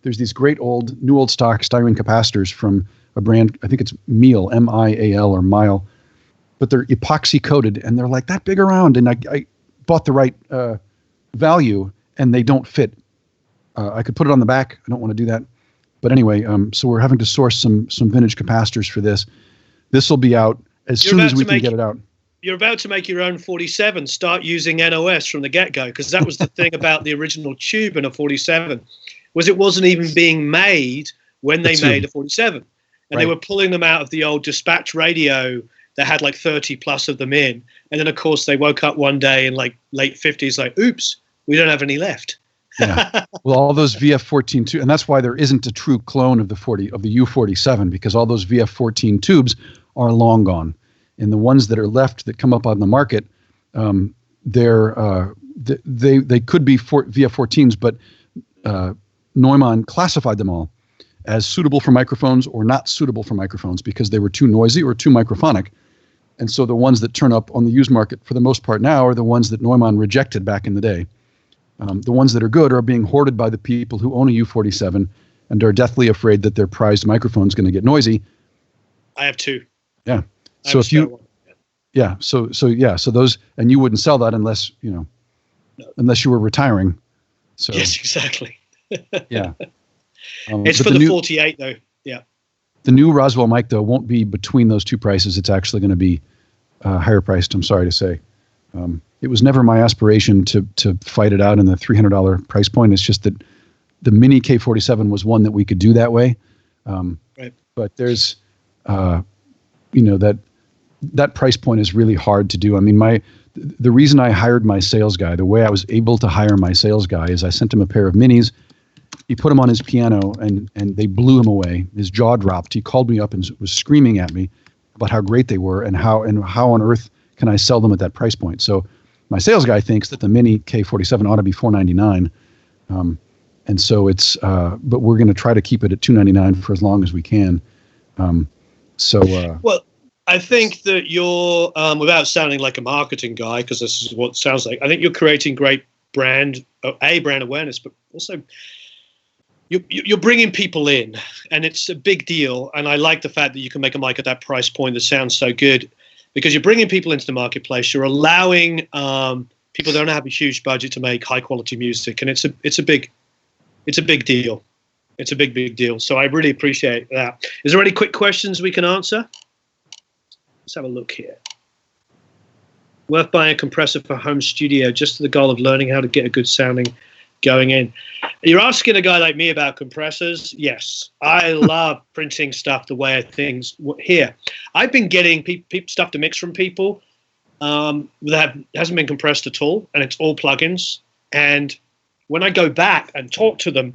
there's these great new old stock styrene capacitors from a brand, I think it's Mial, M-I-A-L, or Mile, but they're epoxy coated, and they're like that big around, and I bought the right value, and they don't fit. I could put it on the back. I don't want to do that. But anyway, so we're having to source some vintage capacitors for this. This will be out as soon as we can get it out. You're about to make your own 47. Start using NOS from the get-go, because that was the thing about the original tube in a 47, was it wasn't even being made when they made a 47. And they were pulling them out of the old dispatch radio that had like 30 plus of them in. And then, of course, they woke up one day in like late 50s like, oops, we don't have any left. Yeah. Well, all those VF14 tubes, and that's why there isn't a true clone of the U47, because all those VF14 tubes are long gone. And the ones that are left that come up on the market, they could be VF14s, but Neumann classified them all as suitable for microphones or not suitable for microphones because they were too noisy or too microphonic. And so the ones that turn up on the used market for the most part now are the ones that Neumann rejected back in the day. The ones that are good are being hoarded by the people who own a U47 and are deathly afraid that their prized microphone is going to get noisy. I have 2. Yeah. So if you, yeah, so those, and you wouldn't sell that unless, unless you were retiring. So yes, exactly. Yeah. It's for the 48 though. Yeah. The new Roswell mic though won't be between those two prices. It's actually going to be higher priced. I'm sorry to say. It was never my aspiration to fight it out in the $300 price point. It's just that the Mini K47 was one that we could do that way. Right. But there's, that price point is really hard to do. I mean, the reason I hired my sales guy, the way I was able to hire my sales guy is I sent him a pair of minis. He put them on his piano and they blew him away. His jaw dropped. He called me up and was screaming at me about how great they were and how on earth can I sell them at that price point. So my sales guy thinks that the Mini K47 ought to be $499. And so it's, but we're going to try to keep it at $299 for as long as we can. Well, I think that you're, without sounding like a marketing guy, because this is what it sounds like, I think you're creating great brand awareness, but also you're bringing people in, and it's a big deal. And I like the fact that you can make a mic at that price point that sounds so good, because you're bringing people into the marketplace. You're allowing people that don't have a huge budget to make high quality music, and it's a big deal. It's a big deal. So I really appreciate that. Is there any quick questions we can answer? Let's have a look here. Worth buying a compressor for home studio just to the goal of learning how to get a good sounding going in. You're asking a guy like me about compressors? Yes. I love printing stuff the way things here. I've been getting stuff to mix from people that hasn't been compressed at all, and it's all plugins. And when I go back and talk to them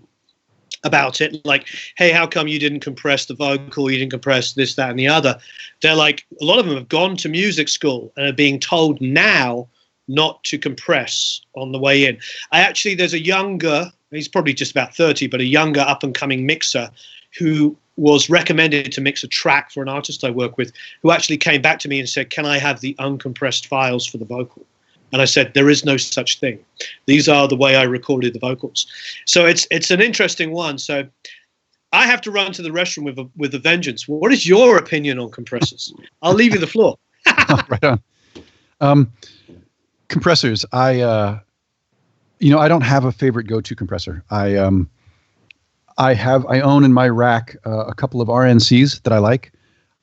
about it, like, hey, how come you didn't compress the vocal, you didn't compress this, that, and the other? They're like, a lot of them have gone to music school and are being told now not to compress on the way in. There's a younger, he's probably just about 30, but a younger up-and-coming mixer who was recommended to mix a track for an artist I work with, who actually came back to me and said, can I have the uncompressed files for the vocal? And I said, there is no such thing. These are the way I recorded the vocals. So it's an interesting one. So I have to run to the restroom with a vengeance. What is your opinion on compressors? I'll leave you the floor. Right on. Compressors. I don't have a favorite go-to compressor. I own in my rack a couple of RNCs that I like.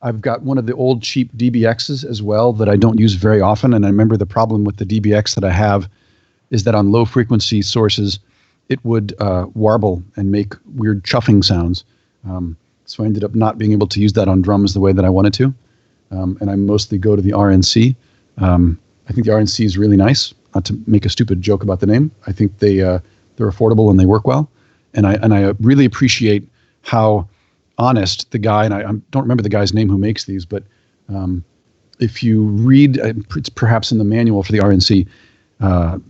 I've got one of the old cheap DBXs as well that I don't use very often. And I remember the problem with the DBX that I have is that on low frequency sources, it would warble and make weird chuffing sounds. So I ended up not being able to use that on drums the way that I wanted to. And I mostly go to the RNC. I think the RNC is really nice. Not to make a stupid joke about the name. I think they're affordable and they work well. And I really appreciate how honest, the guy, and I don't remember the guy's name who makes these, but if you read, it's perhaps in the manual for the RNC,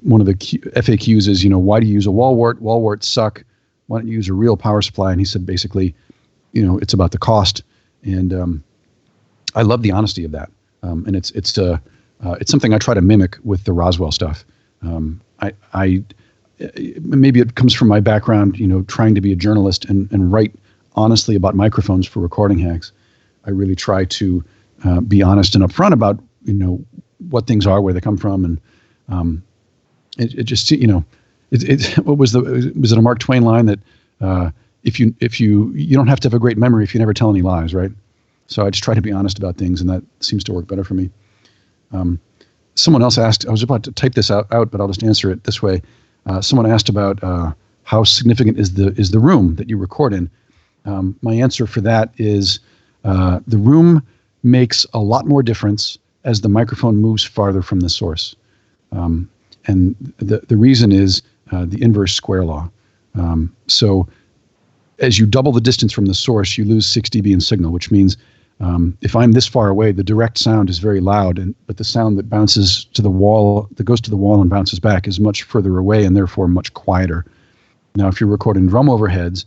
one of the FAQs is, why do you use a wall wart? Wall warts suck. Why don't you use a real power supply? And he said, basically, it's about the cost. And I love the honesty of that. And it's something I try to mimic with the Roswell stuff. Maybe it comes from my background, trying to be a journalist and write honestly about microphones for recording hacks. I really try to be honest and upfront about, what things are, where they come from. And it just, what was it a Mark Twain line that if you don't have to have a great memory if you never tell any lies, right? So I just try to be honest about things, and that seems to work better for me. Someone else asked, I was about to type this out, but I'll just answer it this way. Someone asked about how significant is the room that you record in. My answer for that is the room makes a lot more difference as the microphone moves farther from the source. And the reason is the inverse square law. So as you double the distance from the source, you lose 6 dB in signal, which means if I'm this far away, the direct sound is very loud, but the sound that bounces to the wall, that goes to the wall and bounces back, is much further away and therefore much quieter. Now, if you're recording drum overheads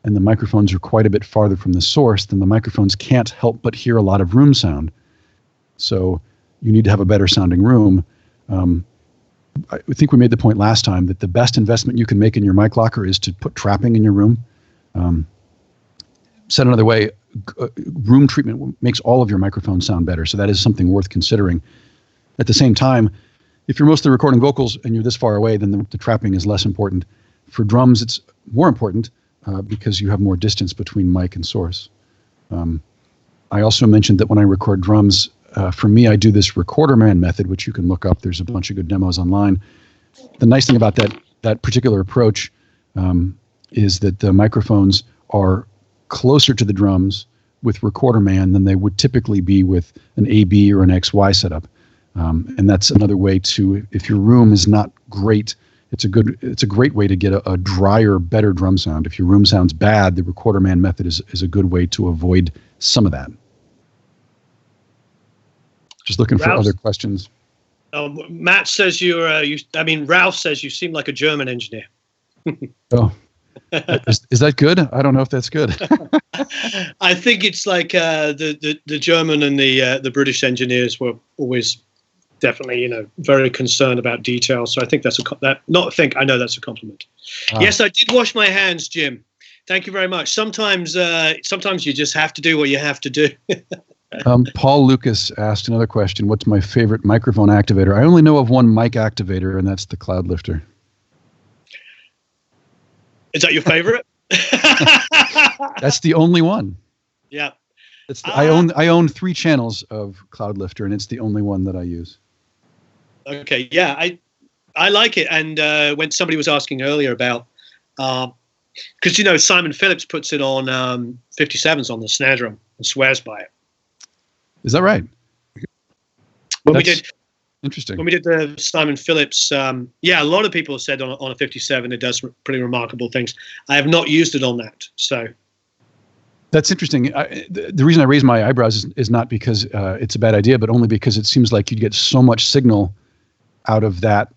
and the microphones are quite a bit farther from the source, then the microphones can't help but hear a lot of room sound. So you need to have a better sounding room. I think we made the point last time that the best investment you can make in your mic locker is to put trapping in your room. Said another way, room treatment makes all of your microphones sound better. So that is something worth considering. At the same time, if you're mostly recording vocals and you're this far away, then the trapping is less important. For drums, it's more important because you have more distance between mic and source. I also mentioned that when I record drums, for me, I do this recorder man method, which you can look up. There's a bunch of good demos online. The nice thing about that particular approach is that the microphones are closer to the drums with recorder man than they would typically be with an AB or an XY setup. And that's another way to, if your room is not great, it's a great way to get a drier, better drum sound. If your room sounds bad, the recorder man method is a good way to avoid some of that. Just looking for other questions. Matt says Ralph says you seem like a German engineer. Oh, is that good? I don't know if that's good. I think it's like the German and the British engineers were always definitely, very concerned about detail. So I think I know that's a compliment. Yes, I did wash my hands, Jim. Thank you very much. Sometimes you just have to do what you have to do. Paul Lucas asked another question. What's my favorite microphone activator? I only know of one mic activator, and that's the Cloud Lifter. Is that your favorite? That's the only one. Yeah. I own 3 channels of Cloud Lifter, and it's the only one that I use. Okay. Yeah, I like it. And when somebody was asking earlier about, because Simon Phillips puts it on 57s on the snare drum and swears by it. Is that right? Interesting. When we did the Simon Phillips, a lot of people said on a 57 it does pretty remarkable things. I have not used it on that, so. That's interesting. The reason I raise my eyebrows is not because it's a bad idea, but only because it seems like you'd get so much signal out of that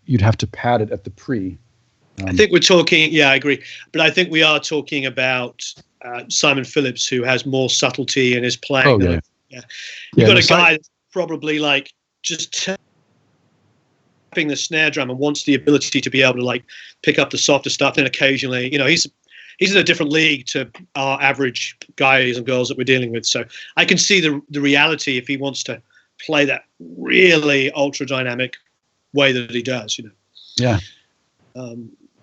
you'd have to pad it at the pre. I think we're talking, I agree. But I think we are talking about Simon Phillips, who has more subtlety in his playing. Oh, yeah. You've got a guy that's probably like just tapping the snare drum and wants the ability to be able to like pick up the softer stuff. And occasionally, he's in a different league to our average guys and girls that we're dealing with. So I can see the reality if he wants to play that really ultra dynamic way that he does, Yeah.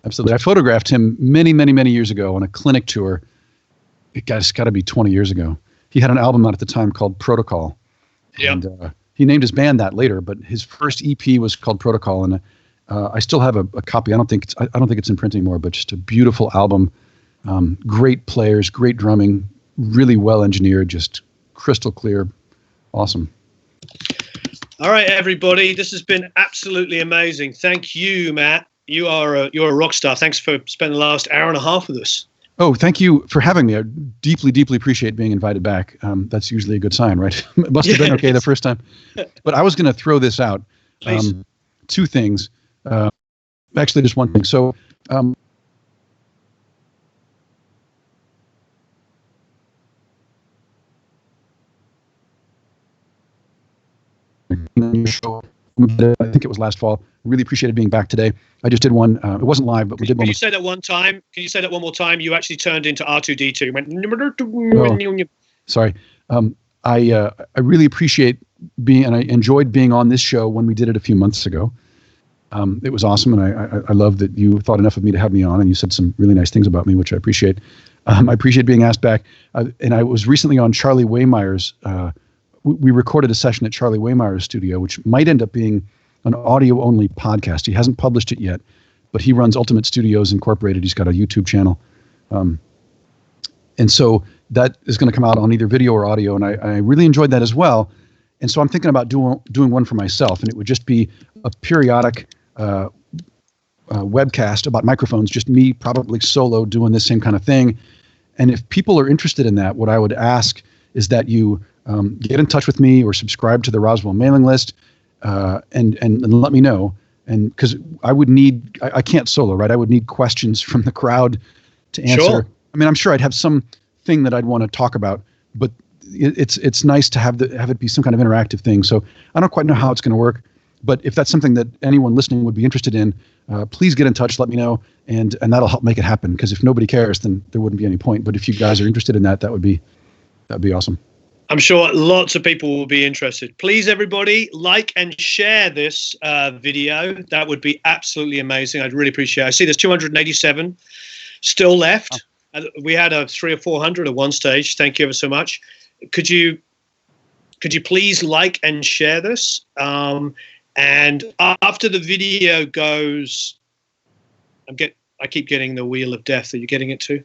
Absolutely. I photographed him many, many, many years ago on a clinic tour. It's got to be 20 years ago. He had an album out at the time called Protocol. Yeah. And he named his band that later, but his first EP was called Protocol, and I still have a copy. I don't think it's in print anymore, but just a beautiful album. Great players, great drumming, really well engineered, just crystal clear. Awesome. All right, everybody. This has been absolutely amazing. Thank you, Matt. You're a rock star. Thanks for spending the last hour and a half with us. Oh, thank you for having me. I deeply, deeply appreciate being invited back. That's usually a good sign, right? It must have been okay the first time. But I was going to throw this out. Please. Two things. Actually, just one thing. So show, I think it was last fall. Really appreciated being back today. I just did one. It wasn't live, but we did one. Can you say that one time? Can you say that one more time? You actually turned into R2D2. You went. Sorry. I really appreciate being, and I enjoyed being on this show when we did it a few months ago. It was awesome, and I love that you thought enough of me to have me on, and you said some really nice things about me, which I appreciate. I appreciate being asked back. And I was recently on Charlie Waymeyer's. We recorded a session at Charlie Waymeyer's studio, which might end up being an audio-only podcast. He hasn't published it yet, but he runs Ultimate Studios Incorporated. He's got a YouTube channel. And so that is going to come out on either video or audio, and I really enjoyed that as well. And so I'm thinking about doing one for myself, and it would just be a periodic webcast about microphones, just me probably solo doing this same kind of thing. And if people are interested in that, what I would ask is that you get in touch with me or subscribe to the Roswell mailing list and let me know. And because I can't solo, right? I would need questions from the crowd to answer. Sure. I mean, I'm sure I'd have some thing that I'd want to talk about, but it's nice to have it be some kind of interactive thing. So I don't quite know how it's going to work, but if that's something that anyone listening would be interested in, please get in touch, let me know, and that'll help make it happen. Because if nobody cares, then there wouldn't be any point. But if you guys are interested in that'd be awesome. I'm sure lots of people will be interested. Please, everybody, like and share this video. That would be absolutely amazing. I'd really appreciate it. I see there's 287 still left. We had a 300 or 400 at one stage. Thank you ever so much. Could you please like and share this? And after the video goes, I keep getting the wheel of death. Are you getting it too?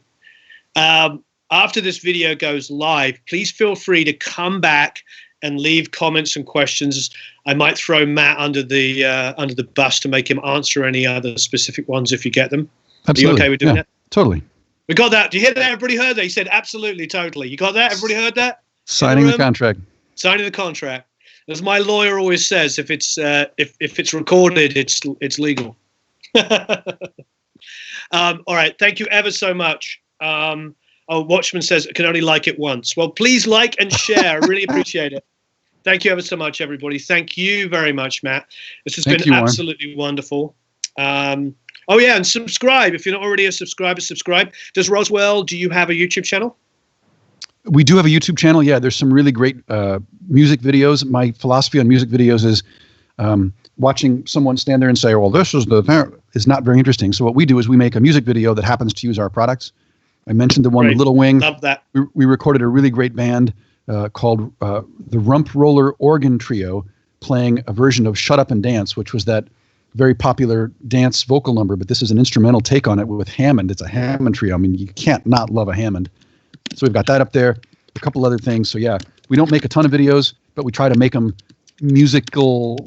After this video goes live, please feel free to come back and leave comments and questions. I might throw Matt under the bus to make him answer any other specific ones if you get them. Absolutely. Are you okay with doing that? Totally. We got that. Do you hear that? Everybody heard that? He said absolutely, totally. You got that? Everybody heard that? Signing the contract. Signing the contract. As my lawyer always says, if it's recorded, it's legal. All right. Thank you ever so much. Watchman says can only like it once. Well, please like and share. I really appreciate it. Thank you ever so much, everybody. Thank you very much, Matt. This has been absolutely wonderful. Oh yeah, and subscribe if you're not already a subscriber. Subscribe. Do you have a YouTube channel? We do have a YouTube channel. Yeah, there's some really great music videos. My philosophy on music videos is watching someone stand there and say, "Well, this is not very interesting." So what we do is we make a music video that happens to use our products. I mentioned the one with Little Wing. Love that. We recorded a really great band called the Rump Roller Organ Trio playing a version of "Shut Up and Dance," which was that very popular dance vocal number. But this is an instrumental take on it with Hammond. It's a Hammond trio. I mean, you can't not love a Hammond. So we've got that up there, a couple other things. So yeah, we don't make a ton of videos, but we try to make them musical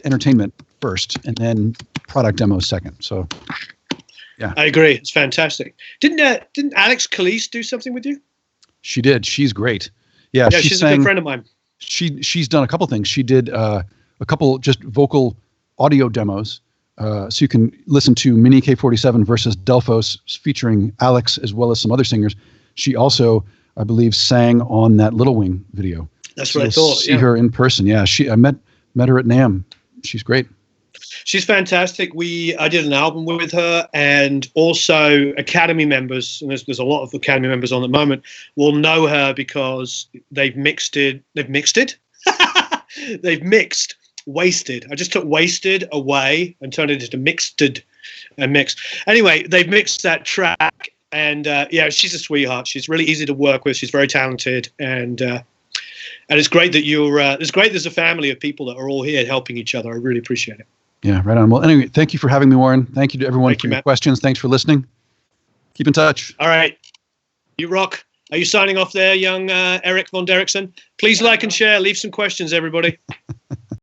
entertainment first and then product demos second. So yeah. I agree. It's fantastic. Didn't Alex Calise do something with you? She did. She's great. Yeah, she's a good friend of mine. She's done a couple things. She did a couple just vocal audio demos. So you can listen to Mini K47 versus Delphos featuring Alex as well as some other singers. She also, I believe, sang on that Little Wing video. That's what I thought. See her in person. Yeah, I met her at NAMM. She's great. She's fantastic. I did an album with her, and also Academy members, and there's a lot of Academy members on at the moment, will know her because they've mixed Wasted. I just took Wasted away and turned it into Mixed and Mixed. Anyway, they've mixed that track, and yeah, she's a sweetheart. She's really easy to work with. She's very talented, and it's great that it's great there's a family of people that are all here helping each other. I really appreciate it. Yeah, right on. Well, anyway, thank you for having me, Warren. Thank you to everyone for your questions. Thanks for listening. Keep in touch. All right. You rock. Are you signing off there, young Eric von Derrickson? Please like and share. Leave some questions, everybody.